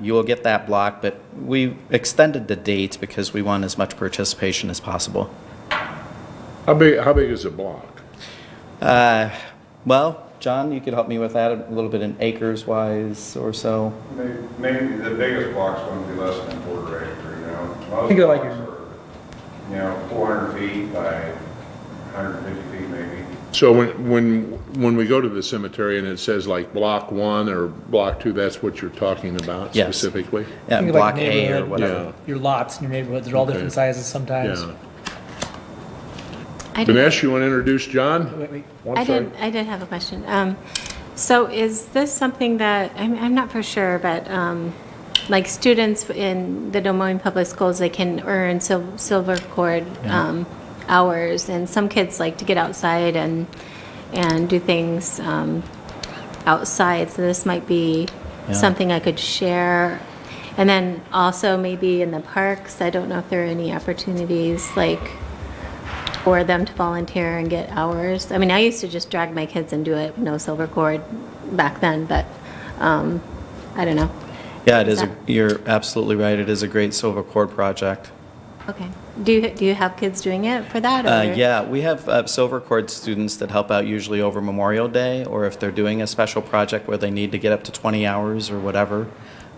you will get that block, but we extended the date because we want as much participation as possible. How big is the block? Well, John, you could help me with that a little bit in acres wise or so. Maybe the biggest block's going to be less than a quarter acre, Most Think of like blocks are, 400 feet by 150 feet maybe. So when we go to the cemetery and it says like block 1 or block 2, that's what you're talking about Yes. specifically? Yeah, Think of block like A or neighborhood, whatever. Your lots in your neighborhoods, they're all Okay. different sizes sometimes. Yeah. I did, Dinesh, you want to introduce John? Wait. I did have a question. So is this something that, I'm not for sure, but like students in the Des Moines Public Schools, they can earn silver cord hours, and some kids like to get outside and do things outside, so this might be something I could share. And then also maybe in the parks, I don't know if there are any opportunities like for them to volunteer and get hours. I mean, I used to just drag my kids and do it, no silver cord back then, but I don't know. Yeah, you're absolutely right. It is a great silver cord project. Okay. Do you have kids doing it for that? Or? Yeah, we have silver cord students that help out usually over Memorial Day, or if they're doing a special project where they need to get up to 20 hours or whatever,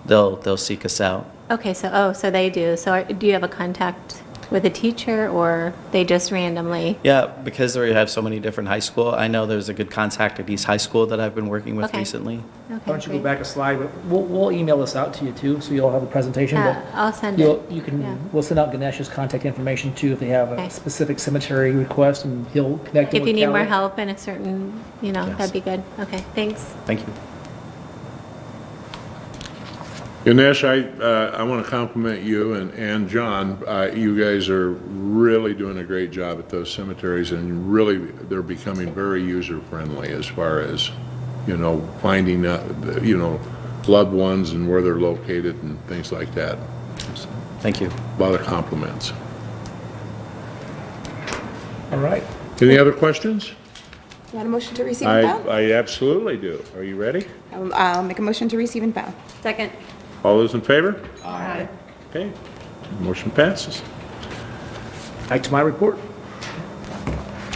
they'll seek us out. Okay, so they do. So do you have a contact with a teacher, or they just randomly? Yeah, because we have so many different high school. I know there's a good contact at East High School that I've been working with Okay. recently. Okay, Why don't you go great. back a slide, but we'll email this out to you too, so you'll have the presentation. Yeah, but I'll send you'll- it. You can, Yeah. we'll send out Ganesh's contact information too if they have Okay. a specific cemetery request, and he'll connect you If with you need more Kelly. help in a certain, that'd be good. Okay, thanks. Thank you. Dinesh, I want to compliment you and John. You guys are really doing a great job at those cemeteries, and really they're becoming very user-friendly as far as, finding, loved ones and where they're located and things like that. Thank you. A lot of compliments. All right. Any other questions? You want a motion to receive and file? I absolutely do. Are you ready? I'll make a motion to receive and file. Second. All those in favor? Aye. Okay, motion passes. Back to my report.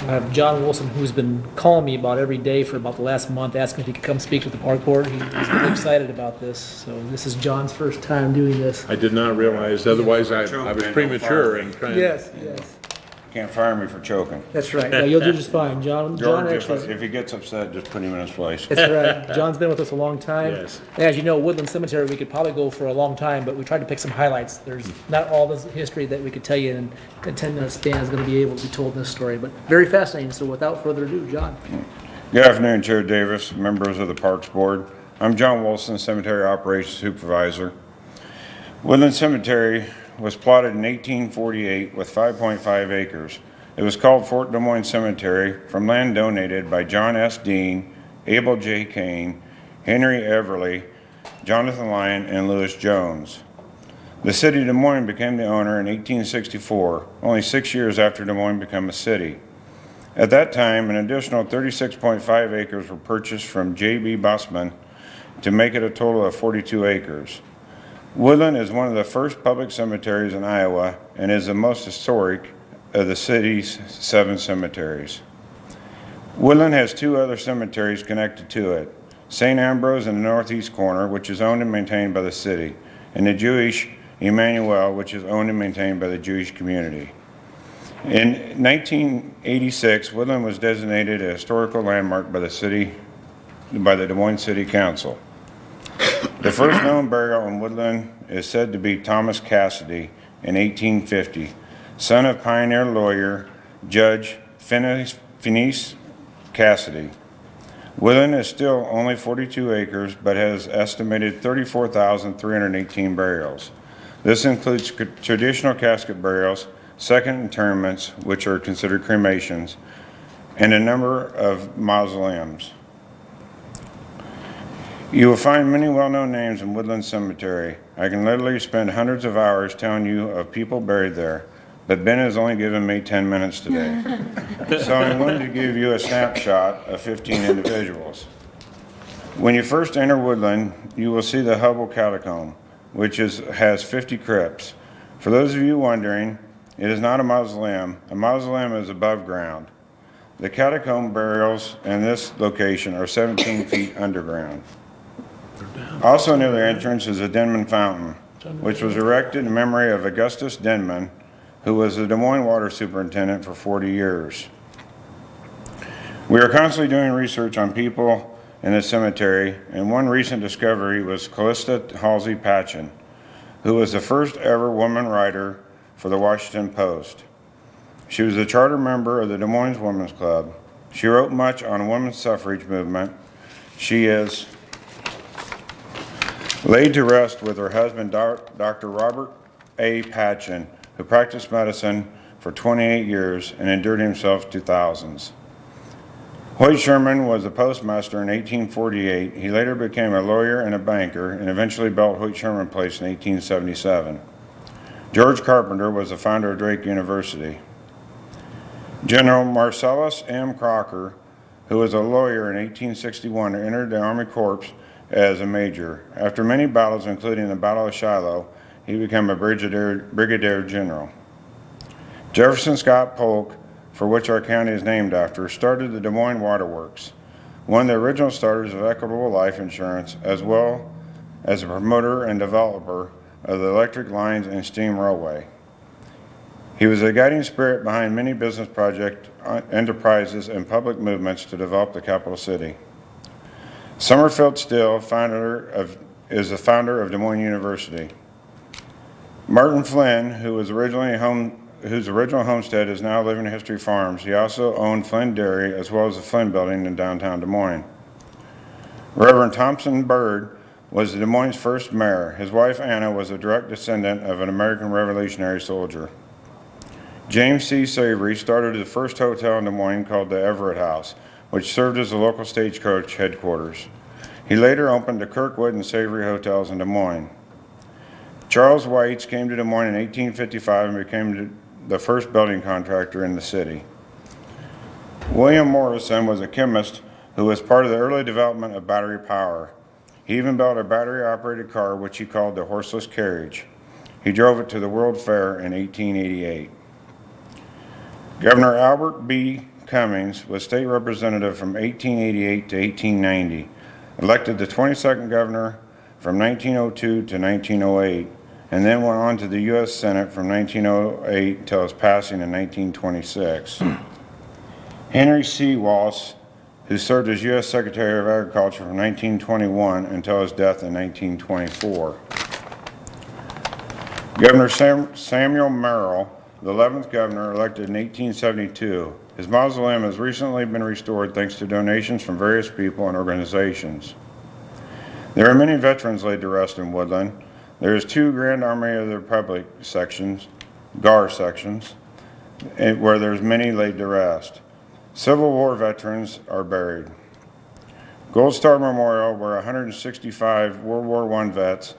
I have John Wilson, who's been calling me about every day for about the last month, asking if he could come speak with the park board. He's really excited about this, so this is John's first time doing this. I did not realize, otherwise I was premature in trying. Yes. Can't fire me for choking. That's right. Yeah, you'll do just fine. John George, actually. if he gets upset, just put him in his place. That's right. John's been with us a long time. Yes. And as you know, Woodland Cemetery, we could probably go for a long time, but we tried to pick some highlights. There's not all this history that we could tell you in a 10-minute span is going to be able to be told in this story, but very fascinating. So without further ado, John. Good afternoon, Chair Davis, members of the Parks Board. I'm John Wilson, Cemetery Operations Supervisor. Woodland Cemetery was plotted in 1848 with 5.5 acres. It was called Fort Des Moines Cemetery from land donated by John S. Dean, Abel J. Kane, Henry Everly, Jonathan Lyon, and Lewis Jones. The city of Des Moines became the owner in 1864, only 6 years after Des Moines became a city. At that time, an additional 36.5 acres were purchased from J.B. Bossman to make it a total of 42 acres. Woodland is one of the first public cemeteries in Iowa and is the most historic of the city's 7 cemeteries. Woodland has 2 other cemeteries connected to it, St. Ambrose in the northeast corner, which is owned and maintained by the city, and the Jewish Emmanuel, which is owned and maintained by the Jewish community. In 1986, Woodland was designated a historical landmark by the Des Moines City Council. The first known burial in Woodland is said to be Thomas Cassidy in 1850, son of pioneer lawyer Judge Phineas Cassidy. Woodland is still only 42 acres, but has estimated 34,318 burials. This includes traditional casket burials, second interments, which are considered cremations, and a number of mausoleums. You will find many well-known names in Woodland Cemetery. I can literally spend hundreds of hours telling you of people buried there, but Ben has only given me 10 minutes today. So I'm going to give you a snapshot of 15 individuals. When you first enter Woodland, you will see the Hubble Catacomb, which has 50 crypts. For those of you wondering, it is not a mausoleum. A mausoleum is above ground. The catacomb burials in this location are 17 feet underground. Also near the entrance is a Denman Fountain, which was erected in memory of Augustus Denman, who was the Des Moines water superintendent for 40 years. We are constantly doing research on people in the cemetery, and one recent discovery was Callista Halsey Patchen, who was the first ever woman writer for the Washington Post. She was a charter member of the Des Moines Women's Club. She wrote much on the women's suffrage movement. She is laid to rest with her husband, Dr. Robert A. Patchen, who practiced medicine for 28 years and endured himself to thousands. Hoyt Sherman was a postmaster in 1848. He later became a lawyer and a banker and eventually built Hoyt Sherman Place in 1877. George Carpenter was the founder of Drake University. General Marcellus M. Crocker, who was a lawyer in 1861, entered the Army Corps as a major. After many battles, including the Battle of Shiloh, he became a brigadier general. Jefferson Scott Polk, for which our county is named after, started the Des Moines Water Works, one of the original starters of equitable life insurance, as well as a promoter and developer of the electric lines and steam railway. He was a guiding spirit behind many business project enterprises and public movements to develop the capital city. Summerfield Still is the founder of Des Moines University. Martin Flynn, whose original homestead is now Living History Farms. He also owned Flynn Dairy as well as the Flynn Building in downtown Des Moines. Reverend Thompson Bird was Des Moines' first mayor. His wife Anna was a direct descendant of an American Revolutionary soldier. James C. Savory started the first hotel in Des Moines called the Everett House, which served as the local stagecoach headquarters. He later opened the Kirkwood and Savory hotels in Des Moines. Charles Whites came to Des Moines in 1855 and became the first building contractor in the city. William Morrison was a chemist who was part of the early development of battery power. He even built a battery-operated car, which he called the horseless carriage. He drove it to the World Fair in 1888. Governor Albert B. Cummings was state representative from 1888 to 1890, elected the 22nd governor from 1902 to 1908, and then went on to the U.S. Senate from 1908 until his passing in 1926. Henry C. Wallace, who served as U.S. Secretary of Agriculture from 1921 until his death in 1924. Governor Samuel Merrill, the 11th governor, elected in 1872. His mausoleum has recently been restored thanks to donations from various people and organizations. There are many veterans laid to rest in Woodland. There is 2 Grand Army of the Republic sections, GAR sections, where there's many laid to rest. Civil War veterans are buried. Gold Star Memorial, where 165 World War I vets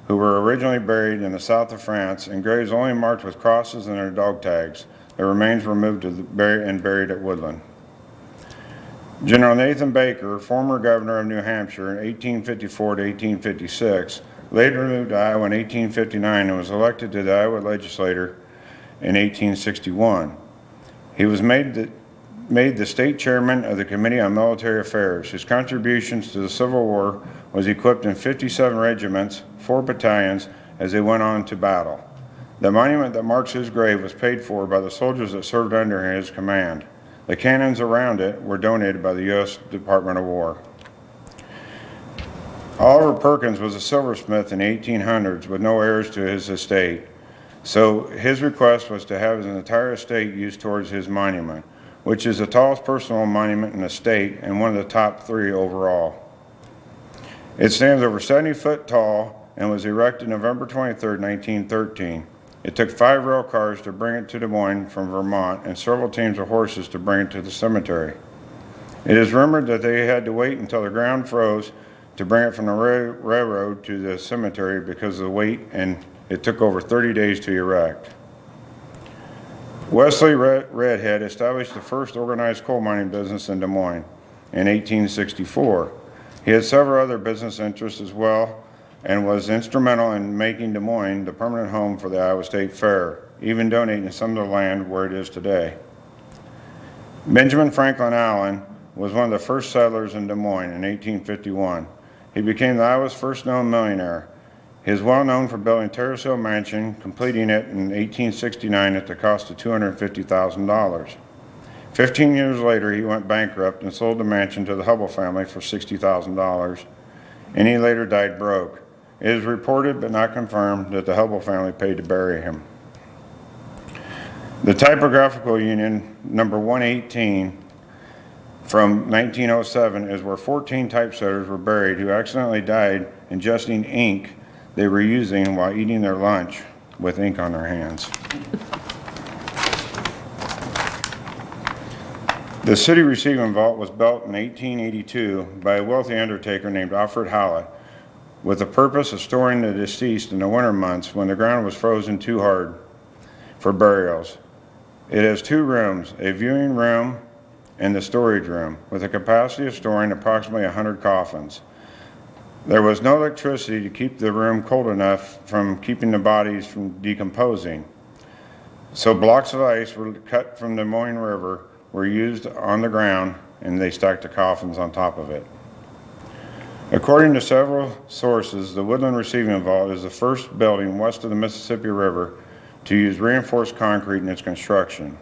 who were originally buried in the south of France, and graves only marked with crosses and their dog tags. Their remains were moved and buried at Woodland. General Nathan Baker, former governor of New Hampshire in 1854 to 1856, later moved to Iowa in 1859 and was elected to the Iowa legislature in 1861. He was made the state chairman of the Committee on Military Affairs. His contributions to the Civil War was equipped in 57 regiments, 4 battalions as they went on to battle. The monument that marks his grave was paid for by the soldiers that served under his command. The cannons around it were donated by the U.S. Department of War. Oliver Perkins was a silversmith in the 1800s with no heirs to his estate. So his request was to have his entire estate used towards his monument, which is the tallest personal monument in the state and one of the top 3 overall. It stands over 70 foot tall and was erected November 23, 1913. It took 5 rail cars to bring it to Des Moines from Vermont and several teams of horses to bring it to the cemetery. It is rumored that they had to wait until the ground froze to bring it from the railroad to the cemetery because of the weight, and it took over 30 days to erect. Wesley Redhead established the first organized coal mining business in Des Moines in 1864. He had several other business interests as well and was instrumental in making Des Moines the permanent home for the Iowa State Fair, even donating some of the land where it is today. Benjamin Franklin Allen was one of the first settlers in Des Moines in 1851. He became Iowa's first known millionaire. He is well known for building Terrace Hill Mansion, completing it in 1869 at the cost of $250,000. 15 years later, he went bankrupt and sold the mansion to the Hubble family for $60,000, and he later died broke. It is reported, but not confirmed, that the Hubble family paid to bury him. The Typographical Union number 118 from 1907 is where 14 typesetters were buried who accidentally died ingesting ink they were using while eating their lunch with ink on their hands. The city receiving vault was built in 1882 by a wealthy undertaker named Alfred Hallett with the purpose of storing the deceased in the winter months when the ground was frozen too hard for burials. It has 2 rooms, a viewing room and the storage room, with a capacity of storing approximately 100 coffins. There was no electricity to keep the room cold enough from keeping the bodies from decomposing. So blocks of ice were cut from the Moines River, were used on the ground, and they stacked the coffins on top of it. According to several sources, the Woodland Receiving Vault is the first building west of the Mississippi River to use reinforced concrete in its construction.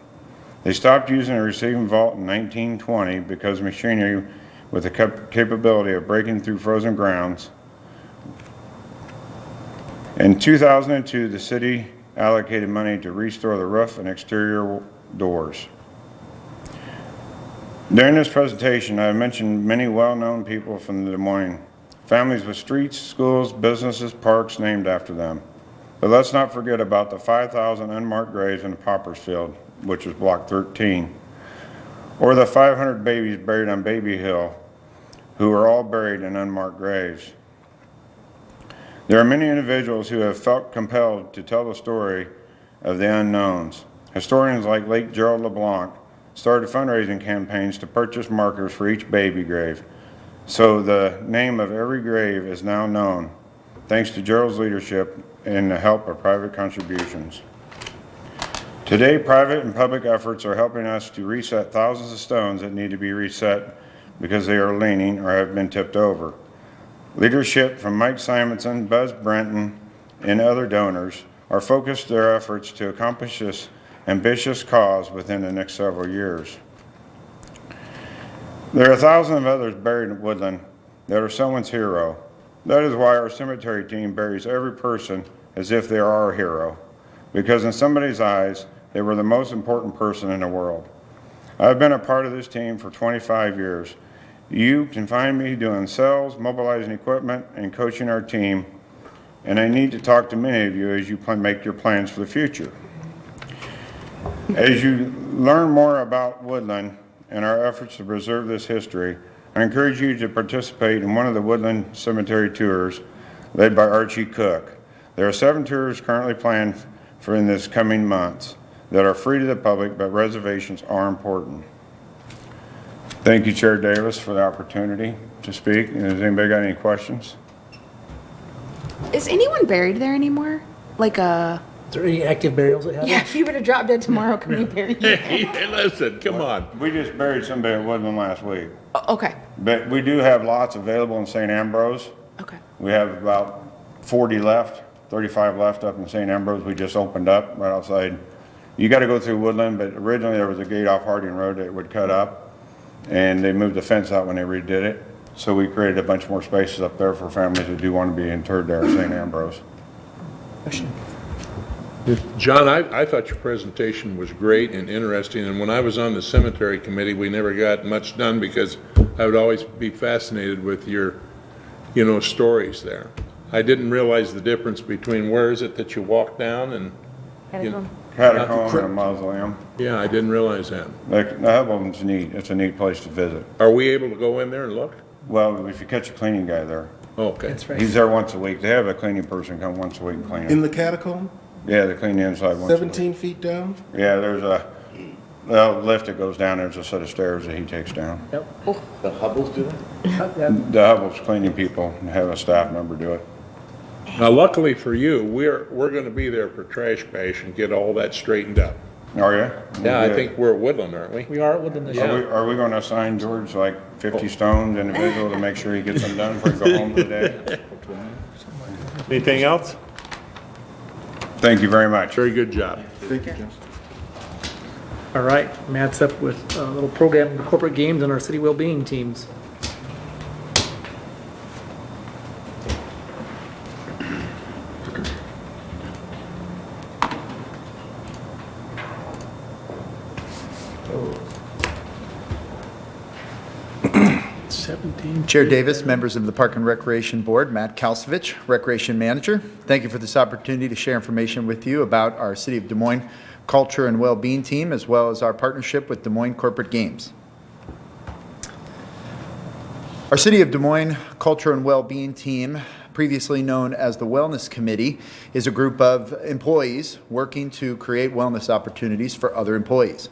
They stopped using a receiving vault in 1920 because machinery with the capability of breaking through frozen grounds. In 2002, the city allocated money to restore the roof and exterior doors. During this presentation, I have mentioned many well-known people from Des Moines, families with streets, schools, businesses, parks named after them. But let's not forget about the 5,000 unmarked graves in the Paupers Field, which is Block 13, or the 500 babies buried on Baby Hill, who are all buried in unmarked graves. There are many individuals who have felt compelled to tell the story of the unknowns. Historians like Lake Gerald LeBlanc started fundraising campaigns to purchase markers for each baby grave. So the name of every grave is now known, thanks to Gerald's leadership and the help of private contributions. Today, private and public efforts are helping us to reset thousands of stones that need to be reset because they are leaning or have been tipped over. Leadership from Mike Simonson, Buzz Brenton, and other donors are focused their efforts to accomplish this ambitious cause within the next several years. There are thousands of others buried in Woodland that are someone's hero. That is why our cemetery team buries every person as if they are our hero, because in somebody's eyes, they were the most important person in the world. I've been a part of this team for 25 years. You can find me doing sales, mobilizing equipment, and coaching our team, and I need to talk to many of you as you make your plans for the future. As you learn more about Woodland and our efforts to preserve this history, I encourage you to participate in one of the Woodland Cemetery tours led by Archie Cook. There are 7 tours currently planned for in this coming months that are free to the public, but reservations are important. Thank you, Chair Davis, for the opportunity to speak. Has anybody got any questions? Is anyone buried there anymore? Like a... Is there any active burials that happen? Yeah, if you were to drop dead tomorrow, can we bury you? Hey, listen, come on. We just buried somebody at Woodland last week. Okay, But we do have lots available in St. Ambrose. okay. We have about 40 left. 35 left up in St. Ambrose. We just opened up right outside. You got to go through Woodland, but originally there was a gate off Harding Road that would cut up, and they moved the fence out when they redid it. So we created a bunch more spaces up there for families who do want to be interred there in St. Ambrose. John, I thought your presentation was great and interesting, and when I was on the cemetery committee, we never got much done because I would always be fascinated with your, stories there. I didn't realize the difference between where is it that you walk down and, Catacomb and a mausoleum. yeah, I didn't realize that. The hub of them's neat. It's a neat place to visit. Are we able to go in there and look? Well, if you catch a cleaning guy there, Okay. That's right. he's there once a week. They have a cleaning person come once a week and clean In it. the catacomb, Yeah, they clean the inside once a week. 17 feet down? Yeah, there's a lift that goes down. There's a set of stairs that he takes down. Yep. The Hubbles do that? Yep. The Hubble's cleaning people and have a staff member do it. Now, luckily for you, we're going to be there for Trash Bash and get all that straightened up. Are you? Yeah, I think we're at Woodland, aren't we? We are within the Yeah. Are we going to assign George like 50 stones individual to make sure he gets them done before he go home for the day? Anything else? Thank you very much. Very good job. Thank you, Justin. All right, Matt's up with a little program, corporate games on our city well-being teams. Chair Davis, members of the Park and Recreation Board, Matt Kalsevich, Recreation Manager. Thank you for this opportunity to share information with you about our City of Des Moines Culture and Wellbeing Team, as well as our partnership with Des Moines Corporate Games. Our City of Des Moines Culture and Wellbeing Team, previously known as the Wellness Committee, is a group of employees working to create wellness opportunities for other employees.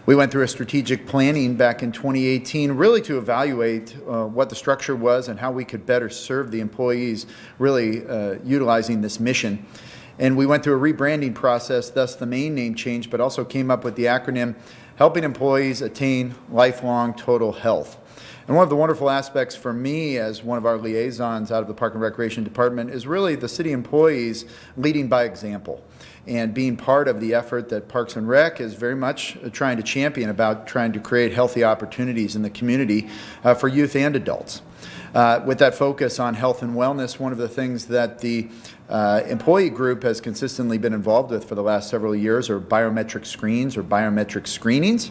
We went through a strategic planning back in 2018, really to evaluate what the structure was and how we could better serve the employees, really utilizing this mission. And we went through a rebranding process, thus the main name change, but also came up with the acronym, Helping Employees Attain Lifelong Total Health. And one of the wonderful aspects for me as one of our liaisons out of the Park and Recreation Department is really the city employees leading by example and being part of the effort that Parks and Rec is very much trying to champion about trying to create healthy opportunities in the community for youth and adults. With that focus on health and wellness, one of the things that the employee group has consistently been involved with for the last several years are biometric screens or biometric screenings.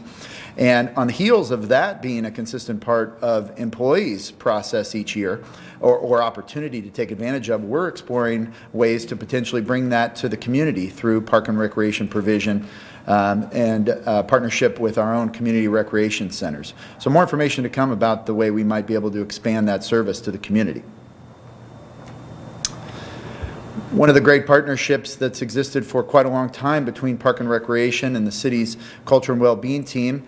And on the heels of that being a consistent part of employees' process each year, or opportunity to take advantage of, we're exploring ways to potentially bring that to the community through park and recreation provision and partnership with our own community recreation centers. So more information to come about the way we might be able to expand that service to the community. One of the great partnerships that's existed for quite a long time between Park and Recreation and the city's Culture and Wellbeing team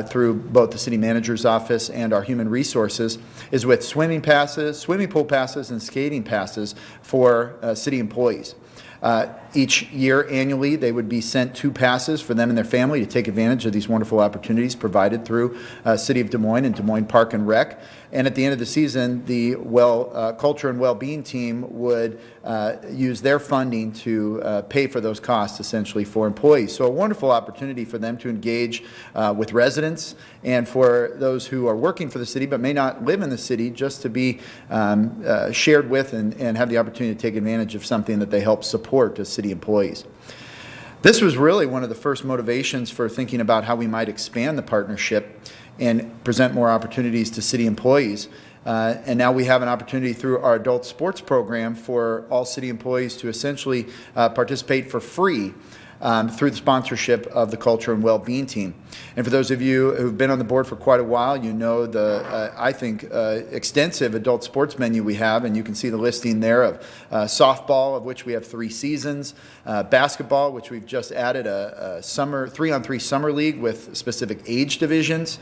through both the city manager's office and our human resources is with swimming passes, swimming pool passes, and skating passes for city employees. Each year, annually, they would be sent 2 passes for them and their family to take advantage of these wonderful opportunities provided through City of Des Moines and Des Moines Park and Rec. And at the end of the season, the Culture and Wellbeing team would use their funding to pay for those costs, essentially, for employees. So a wonderful opportunity for them to engage with residents and for those who are working for the city but may not live in the city, just to be shared with and have the opportunity to take advantage of something that they help support as city employees. This was really one of the first motivations for thinking about how we might expand the partnership and present more opportunities to city employees. And now we have an opportunity through our adult sports program for all city employees to essentially participate for free through the sponsorship of the Culture and Wellbeing team. And for those of you who've been on the board for quite a while, you know the, I think, extensive adult sports menu we have, and you can see the listing there of softball, of which we have 3 seasons, basketball, which we've just added a summer 3-on-3 summer league with specific age divisions,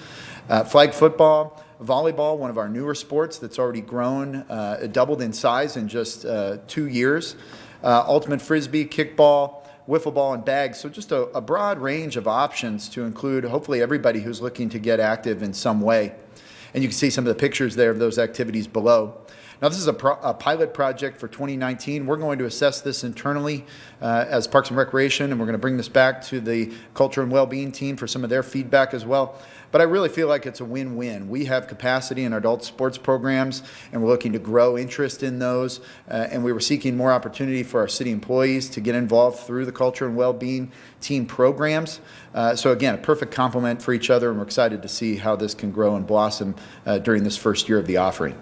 flag football, volleyball, one of our newer sports that's already grown, doubled in size in just 2 years, ultimate frisbee, kickball, wiffle ball, and bags. So just a broad range of options to include hopefully everybody who's looking to get active in some way. And you can see some of the pictures there of those activities below. Now, this is a pilot project for 2019. We're going to assess this internally as Parks and Recreation, and we're going to bring this back to the Culture and Wellbeing team for some of their feedback as well. But I really feel like it's a win-win. We have capacity in our adult sports programs, and we're looking to grow interest in those, and we were seeking more opportunity for our city employees to get involved through the Culture and Wellbeing team programs. So again, a perfect complement for each other, and we're excited to see how this can grow and blossom during this first year of the offering.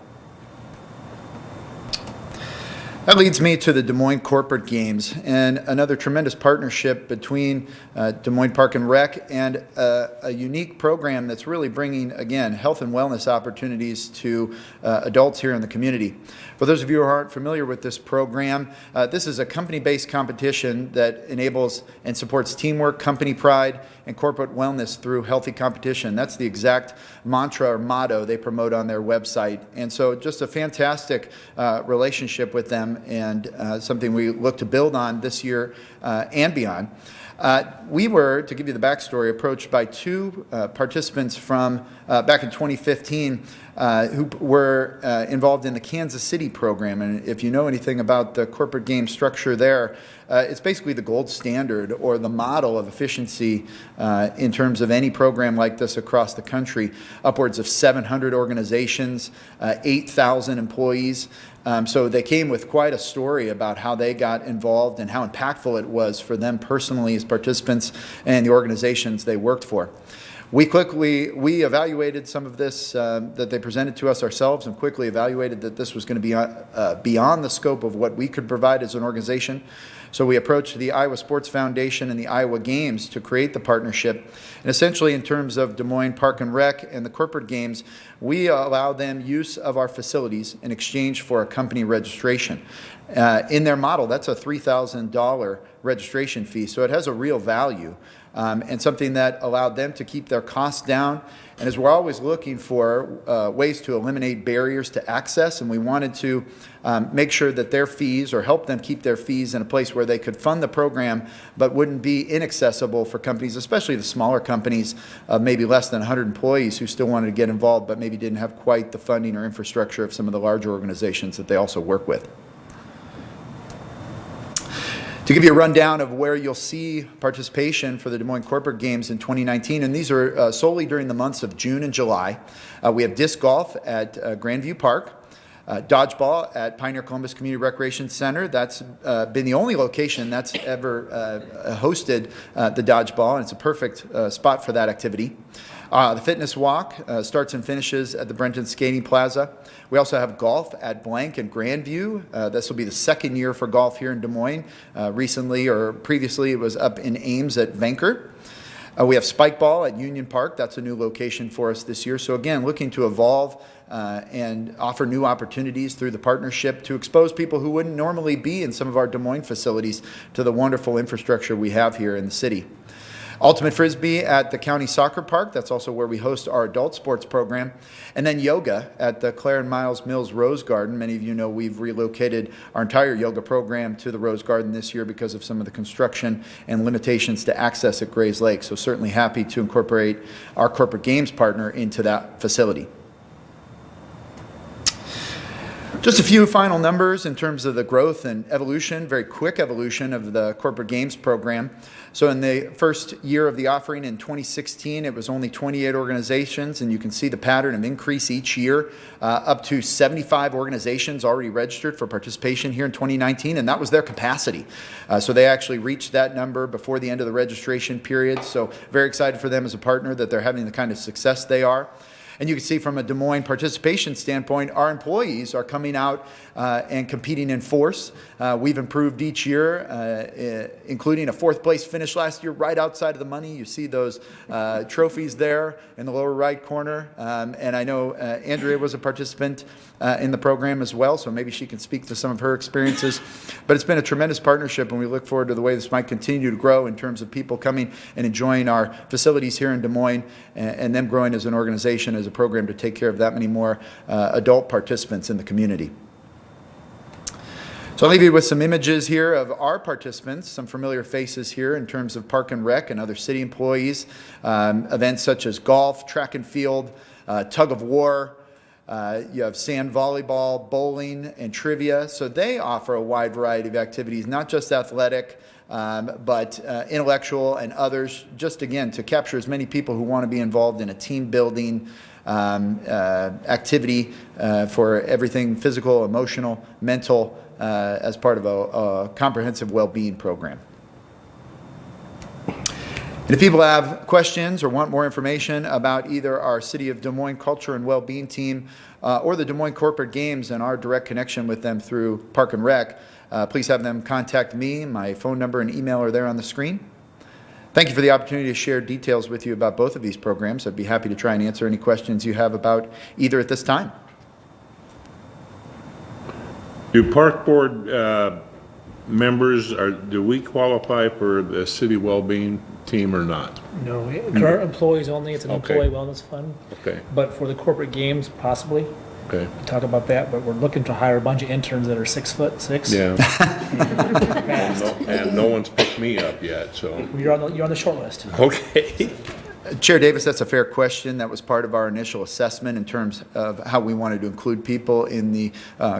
That leads me to the Des Moines Corporate Games, and another tremendous partnership between Des Moines Park and Rec and a unique program that's really bringing, again, health and wellness opportunities to adults here in the community. For those of you who aren't familiar with this program, this is a company-based competition that enables and supports teamwork, company pride, and corporate wellness through healthy competition. That's the exact mantra or motto they promote on their website. And so just a fantastic relationship with them, and something we look to build on this year and beyond. We were, to give you the backstory, approached by two participants from back in 2015 who were involved in the Kansas City program. And if you know anything about the corporate game structure there, it's basically the gold standard or the model of efficiency in terms of any program like this across the country. Upwards of 700 organizations, 8,000 employees. So they came with quite a story about how they got involved and how impactful it was for them personally as participants and the organizations they worked for. We evaluated some of this that they presented to us ourselves, and quickly evaluated that this was going to be beyond the scope of what we could provide as an organization. So we approached the Iowa Sports Foundation and the Iowa Games to create the partnership. And essentially, in terms of Des Moines Park and Rec and the corporate games, we allow them use of our facilities in exchange for a company registration. In their model, that's a $3,000 registration fee, so it has a real value. And something that allowed them to keep their costs down. And as we're always looking for ways to eliminate barriers to access, and we wanted to make sure that their fees, or help them keep their fees in a place where they could fund the program but wouldn't be inaccessible for companies, especially the smaller companies of maybe less than 100 employees who still wanted to get involved but maybe didn't have quite the funding or infrastructure of some of the larger organizations that they also work with. To give you a rundown of where you'll see participation for the Des Moines Corporate Games in 2019, and these are solely during the months of June and July. We have disc golf at Grandview Park, dodgeball at Pioneer Columbus Community Recreation Center. That's been the only location that's ever hosted the dodgeball, and it's a perfect spot for that activity. The fitness walk starts and finishes at the Brenton Skating Plaza. We also have golf at Blank and Grandview. This will be the second year for golf here in Des Moines. Recently, or previously, it was up in Ames at Vancouver. We have spike ball at Union Park. That's a new location for us this year. So again, looking to evolve and offer new opportunities through the partnership to expose people who wouldn't normally be in some of our Des Moines facilities to the wonderful infrastructure we have here in the city. Ultimate Frisbee at the County Soccer Park. That's also where we host our adult sports program. And then yoga at the Claire and Miles Mills Rose Garden. Many of you know we've relocated our entire yoga program to the Rose Garden this year because of some of the construction and limitations to access at Grays Lake. So certainly happy to incorporate our corporate games partner into that facility. Just a few final numbers in terms of the growth and evolution, very quick evolution of the corporate games program. So in the first year of the offering in 2016, it was only 28 organizations, and you can see the pattern of increase each year, up to 75 organizations already registered for participation here in 2019, and that was their capacity. So they actually reached that number before the end of the registration period. So very excited for them as a partner that they're having the kind of success they are. And you can see from a Des Moines participation standpoint, our employees are coming out and competing in force. We've improved each year, including a fourth place finish last year right outside of the money. You see those trophies there in the lower right corner. And I know Andrea was a participant in the program as well, so maybe she can speak to some of her experiences. But it's been a tremendous partnership, and we look forward to the way this might continue to grow in terms of people coming and enjoying our facilities here in Des Moines, and them growing as an organization, as a program to take care of that many more adult participants in the community. So I'll leave you with some images here of our participants, some familiar faces here in terms of Park and Rec and other city employees, events such as golf, track and field, tug of war, You have sand volleyball, bowling, and trivia. So they offer a wide variety of activities, not just athletic, but intellectual and others, just again, to capture as many people who want to be involved in a team building activity for everything physical, emotional, mental, as part of a comprehensive well-being program. And if people have questions or want more information about either our City of Des Moines Culture and Wellbeing team or the Des Moines Corporate Games and our direct connection with them through Park and Rec, please have them contact me. My phone number and email are there on the screen. Thank you for the opportunity to share details with you about both of these programs. I'd be happy to try and answer any questions you have about either at this time. Do Park Board members, do we qualify for the city well-being team or not? No, current employees only, it's an Okay. employee wellness fund. Okay, But for the corporate games, possibly, okay. we talk about that, but we're looking to hire a bunch of interns that are 6'6". Yeah, Fast. and no one's picked me up yet, so, You're on the short list. okay. Chair Davis, that's a fair question. That was part of our initial assessment in terms of how we wanted to include people in the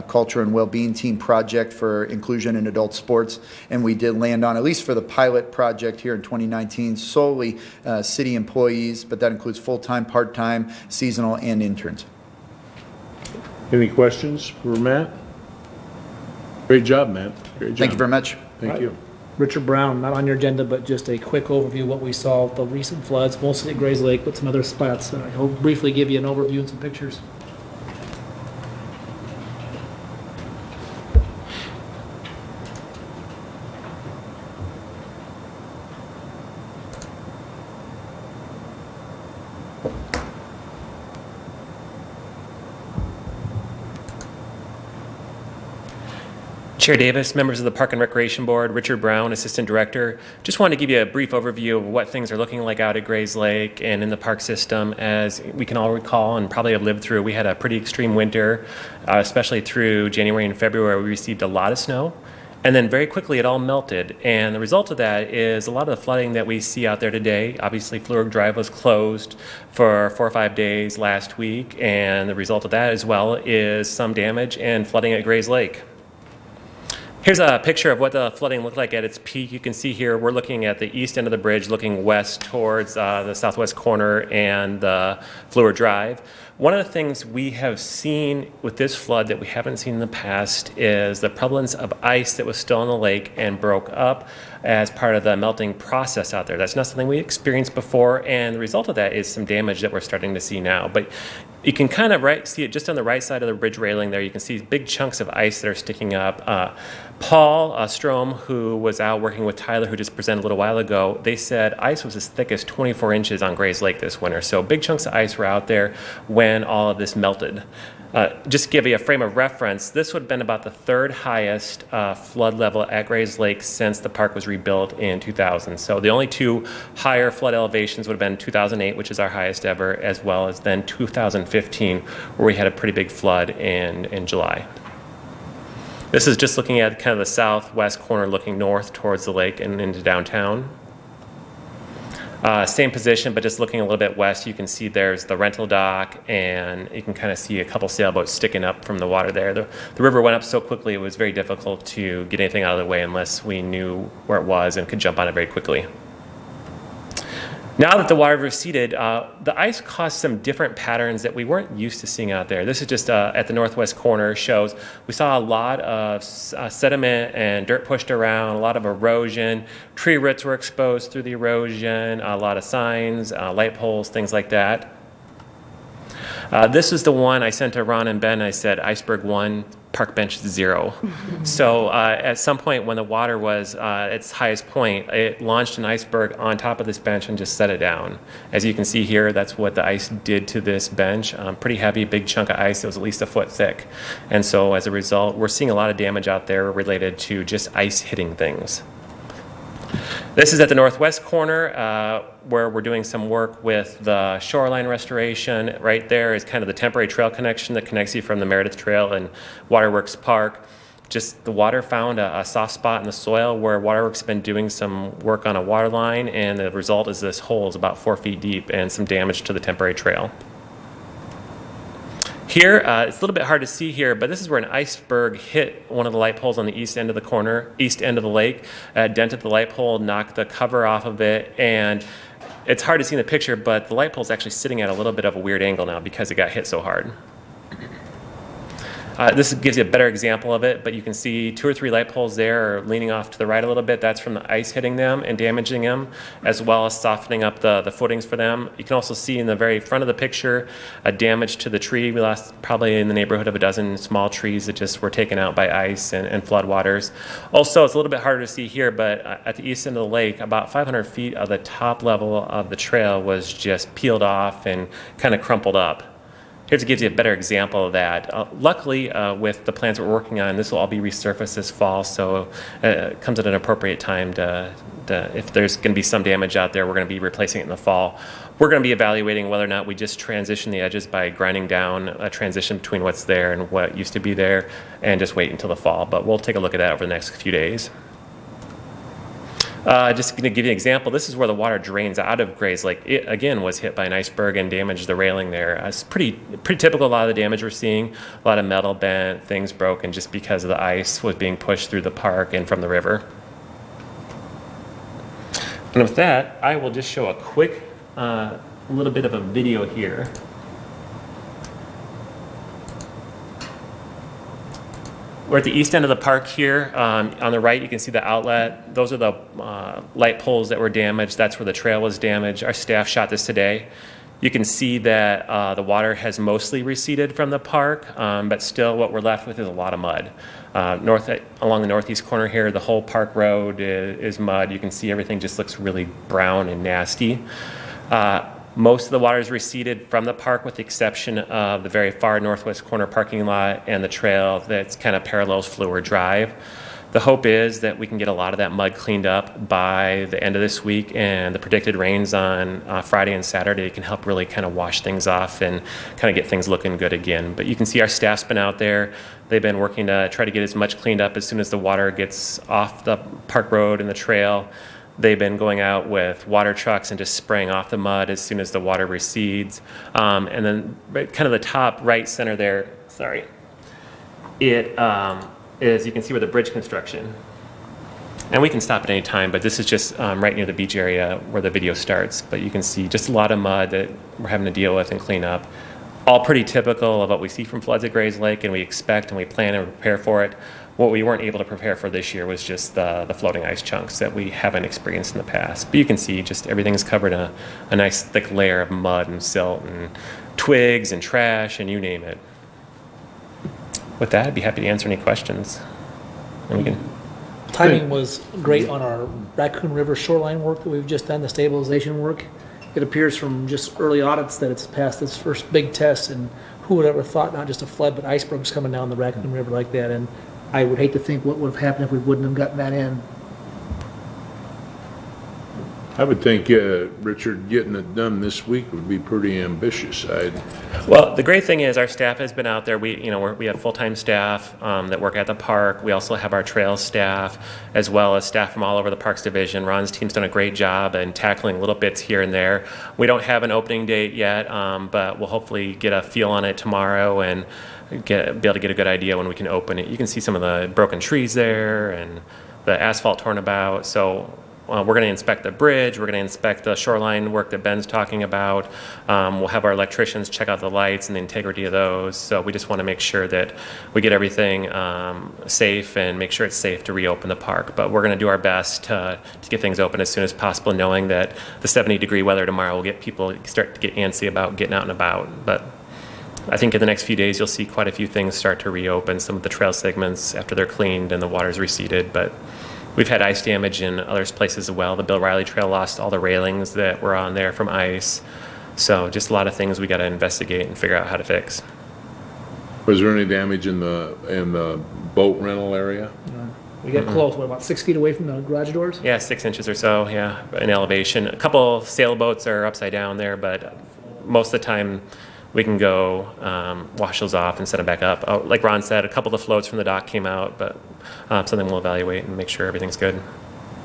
Culture and Wellbeing Team project for inclusion in adult sports. And we did land on, at least for the pilot project here in 2019, solely city employees, but that includes full-time, part-time, seasonal, and interns. Any questions for Matt? Great job, Matt. Great job. Thank you very much. Thank you. Richard Brown, not on your agenda, but just a quick overview of what we saw, the recent floods, mostly at Grays Lake, but some other spots. And I'll briefly give you an overview and some pictures. Chair Davis, members of the Park and Recreation Board, Richard Brown, Assistant Director. Just wanted to give you a brief overview of what things are looking like out at Grays Lake and in the park system. As we can all recall and probably have lived through, we had a pretty extreme winter, especially through January and February. We received a lot of snow. And then very quickly it all melted. And the result of that is a lot of the flooding that we see out there today. Obviously, Fluorg Drive was closed for 4 or 5 days last week. And the result of that as well is some damage and flooding at Grays Lake. Here's a picture of what the flooding looked like at its peak. You can see here we're looking at the east end of the bridge, looking west towards the southwest corner and the Fluor Drive. One of the things we have seen with this flood that we haven't seen in the past is the prevalence of ice that was still in the lake and broke up as part of the melting process out there. That's not something we experienced before, and the result of that is some damage that we're starting to see now. But you can kind of see it just on the right side of the bridge railing there. You can see big chunks of ice that are sticking up. Paul Strom, who was out working with Tyler, who just presented a little while ago, they said ice was as thick as 24 inches on Grays Lake this winter. So big chunks of ice were out there when all of this melted. Just to give you a frame of reference, this would have been about the third highest flood level at Grays Lake since the park was rebuilt in 2000. So the only two higher flood elevations would have been 2008, which is our highest ever, as well as then 2015, where we had a pretty big flood in July. This is just looking at kind of the southwest corner looking north towards the lake and into downtown. Same position, but just looking a little bit west, you can see there's the rental dock, and you can kind of see a couple sailboats sticking up from the water there. The river went up so quickly, it was very difficult to get anything out of the way unless we knew where it was and could jump on it very quickly. Now that the water receded, the ice caused some different patterns that we weren't used to seeing out there. This is just at the northwest corner, shows we saw a lot of sediment and dirt pushed around, a lot of erosion. Tree roots were exposed through the erosion, a lot of signs, light poles, things like that. This is the one I sent to Ron and Ben. I said, iceberg 1, park bench 0. So at some point when the water was at its highest point, it launched an iceberg on top of this bench and just set it down. As you can see here, that's what the ice did to this bench. Pretty heavy, big chunk of ice that was at least a foot thick. And so as a result, we're seeing a lot of damage out there related to just ice hitting things. This is at the northwest corner where we're doing some work with the shoreline restoration. Right there is kind of the temporary trail connection that connects you from the Meredith Trail and Waterworks Park. Just the water found a soft spot in the soil where Waterworks have been doing some work on a water line, and the result is this hole is about 4 feet deep and some damage to the temporary trail. Here, it's a little bit hard to see here, but this is where an iceberg hit one of the light poles on the east end of the lake, dented the light pole, knocked the cover off of it, and it's hard to see in the picture, but the light pole is actually sitting at a little bit of a weird angle now because it got hit so hard. This gives you a better example of it, but you can see 2 or 3 light poles there are leaning off to the right a little bit. That's from the ice hitting them and damaging them, as well as softening up the footings for them. You can also see in the very front of the picture a damage to the tree. We lost probably in the neighborhood of a dozen small trees that just were taken out by ice and flood waters. Also, it's a little bit harder to see here, but at the east end of the lake, about 500 feet of the top level of the trail was just peeled off and kind of crumpled up. Here to give you a better example of that. Luckily, with the plans we're working on, this will all be resurfaced this fall, so it comes at an appropriate time if there's going to be some damage out there, we're going to be replacing it in the fall. We're going to be evaluating whether or not we just transition the edges by grinding down a transition between what's there and what used to be there, and just wait until the fall. But we'll take a look at that over the next few days. Just going to give you an example, this is where the water drains out of Gray's Lake. It, again, was hit by an iceberg and damaged the railing there. It's pretty typical, a lot of the damage we're seeing. A lot of metal bent, things broken just because of the ice was being pushed through the park and from the river. And with that, I will just show a quick little bit of a video here. We're at the east end of the park here. On the right, you can see the outlet. Those are the light poles that were damaged. That's where the trail was damaged. Our staff shot this today. You can see that the water has mostly receded from the park, but still what we're left with is a lot of mud. Along the northeast corner here, the whole park road is mud. You can see everything just looks really brown and nasty. Most of the water is receded from the park with the exception of the very far northwest corner parking lot and the trail that's kind of parallels Fluor Drive. The hope is that we can get a lot of that mud cleaned up by the end of this week, and the predicted rains on Friday and Saturday can help really kind of wash things off and kind of get things looking good again. But you can see our staff's been out there. They've been working to try to get as much cleaned up as soon as the water gets off the park road and the trail. They've been going out with water trucks and just spraying off the mud as soon as the water recedes. And then kind of the top right center there, sorry, it is, you can see where the bridge construction. And we can stop at any time, but this is just right near the beach area where the video starts. But you can see just a lot of mud that we're having to deal with and clean up. All pretty typical of what we see from floods at Gray's Lake, and we expect and we plan and prepare for it. What we weren't able to prepare for this year was just the floating ice chunks that we haven't experienced in the past. But you can see just everything's covered in a nice thick layer of mud and silt and twigs and trash and you name it. With that, I'd be happy to answer any questions. And we can. Timing was great on our Raccoon River shoreline work that we've just done, the stabilization work. It appears from just early audits that it's passed its first big test, and who would ever thought not just a flood, but icebergs coming down the Raccoon River like that. And I would hate to think what would have happened if we wouldn't have gotten that in. I would think, Richard, getting it done this week would be pretty ambitious. Well, the great thing is our staff has been out there. We have full-time staff that work at the park. We also have our trail staff, as well as staff from all over the Parks Division. Ron's team's done a great job in tackling little bits here and there. We don't have an opening date yet, but we'll hopefully get a feel on it tomorrow and be able to get a good idea when we can open it. You can see some of the broken trees there and the asphalt torn about. So we're going to inspect the bridge. We're going to inspect the shoreline work that Ben's talking about. We'll have our electricians check out the lights and the integrity of those. So we just want to make sure that we get everything safe and make sure it's safe to reopen the park. But we're going to do our best to get things open as soon as possible, knowing that the 70-degree weather tomorrow will get people start to get antsy about getting out and about. But I think in the next few days you'll see quite a few things start to reopen, some of the trail segments after they're cleaned and the water's receded. But we've had ice damage in other places as well. The Bill Riley Trail lost all the railings that were on there from ice. So just a lot of things we got to investigate and figure out how to fix. Was there any damage in the boat rental area? We got close, about 6 feet away from the garage doors? Yeah, 6 inches or so, yeah, in elevation. A couple sailboats are upside down there, but most of the time we can go wash those off and set them back up. Like Ron said, a couple of the floats from the dock came out, but something we'll evaluate and make sure everything's good.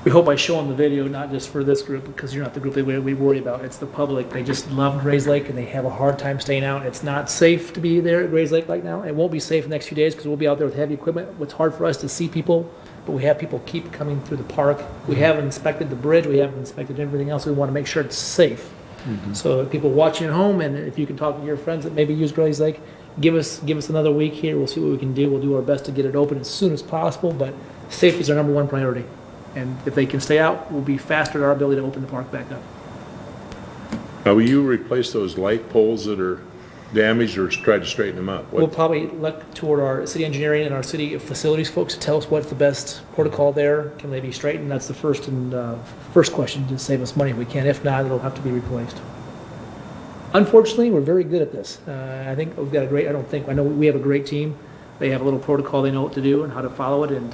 we hope by showing the video, not just for this group, because you're not the group that we worry about, it's the public. They just love Grays Lake and they have a hard time staying out. It's not safe to be there at Grays Lake right now. It won't be safe the next few days because we'll be out there with heavy equipment. It's hard for us to see people, but we have people keep coming through the park. We haven't inspected the bridge, we haven't inspected everything else. We want to make sure it's safe. So people watching at home, and if you can talk to your friends that maybe use Grays Lake, give us another week here. We'll see what we can do. We'll do our best to get it open as soon as possible, but safety is our number one priority. And if they can stay out, we'll be faster at our ability to open the park back up. Now, will you replace those light poles that are damaged or try to straighten them up? We'll probably look toward our city engineering and our city facilities folks to tell us what's the best protocol there. Can they be straightened? That's the first question to save us money if we can. If not, it'll have to be replaced. Unfortunately, we're very good at this. I think we've got I know we have a great team. They have a little protocol, they know what to do and how to follow it, and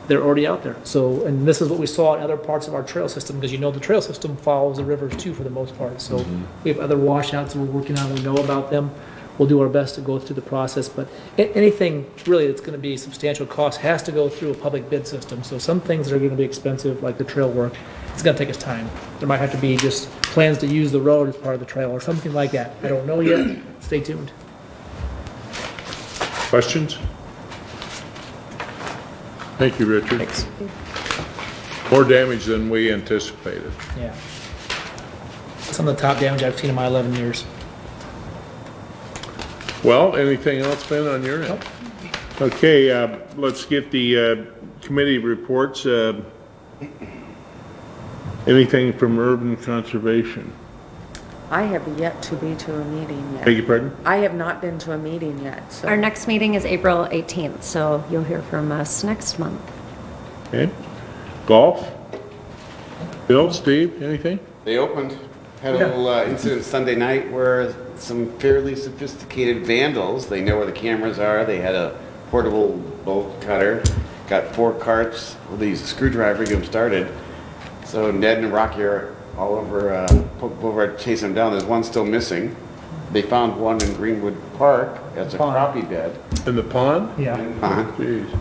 they're already out there. So, and this is what we saw in other parts of our trail system, because the trail system follows the rivers too for the most part. So we have other washouts that we're working on, we know about them. We'll do our best to go through the process, but anything really that's going to be substantial cost has to go through a public bid system. So some things that are going to be expensive, like the trail work, it's going to take us time. There might have to be just plans to use the road as part of the trail or something like that. I don't know yet. Stay tuned. Questions? Thank you, Richard. Thanks. More damage than we anticipated. Yeah. Some of the top damage I've seen in my 11 years. Well, anything else, Ben, on your end? Okay, let's get the committee reports. Anything from urban conservation? I have yet to be to a meeting yet. Beg your pardon? I have not been to a meeting yet, so. Our next meeting is April 18th, so you'll hear from us next month. Okay. Golf? Bill, Steve, anything? They opened, had a little incident Sunday night where some fairly sophisticated vandals, they know where the cameras are, they had a portable bolt cutter, got 4 carts, with these screwdriver, get them started. So Ned and Rocky are all over Polk Boulevard chasing them down. There's one still missing. They found one in Greenwood Park as a crappie bed. In the pond? Yeah. Jeez.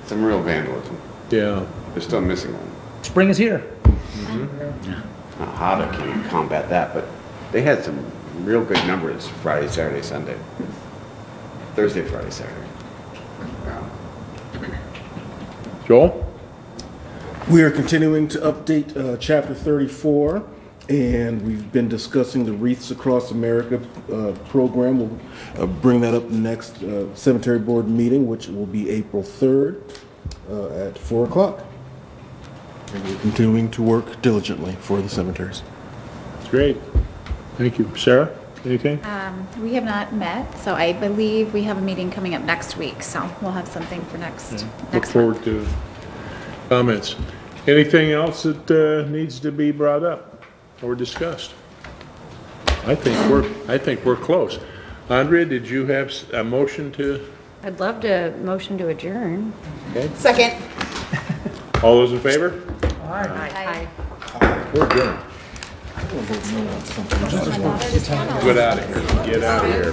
Some real vandalism. Yeah. They're still missing one. Spring is here. Now, how can you combat that? But they had some real good numbers Friday, Saturday, Sunday. Thursday, Friday, Saturday. Joel? We are continuing to update Chapter 34, and we've been discussing the Wreaths Across America program. We'll bring that up next Cemetery Board meeting, which will be April 3rd at 4 o'clock. And we're continuing to work diligently for the cemeteries. That's great. Thank you. Sarah, anything? We have not met, so I believe we have a meeting coming up next week, so we'll have something for next Look forward to comments. Anything else that needs to be brought up or discussed? I think we're close. Andrea, did you have a motion to? I'd love to motion to adjourn. Okay. Second. All those in favor? Aye. We're adjourned. Get out of here. Get out of here.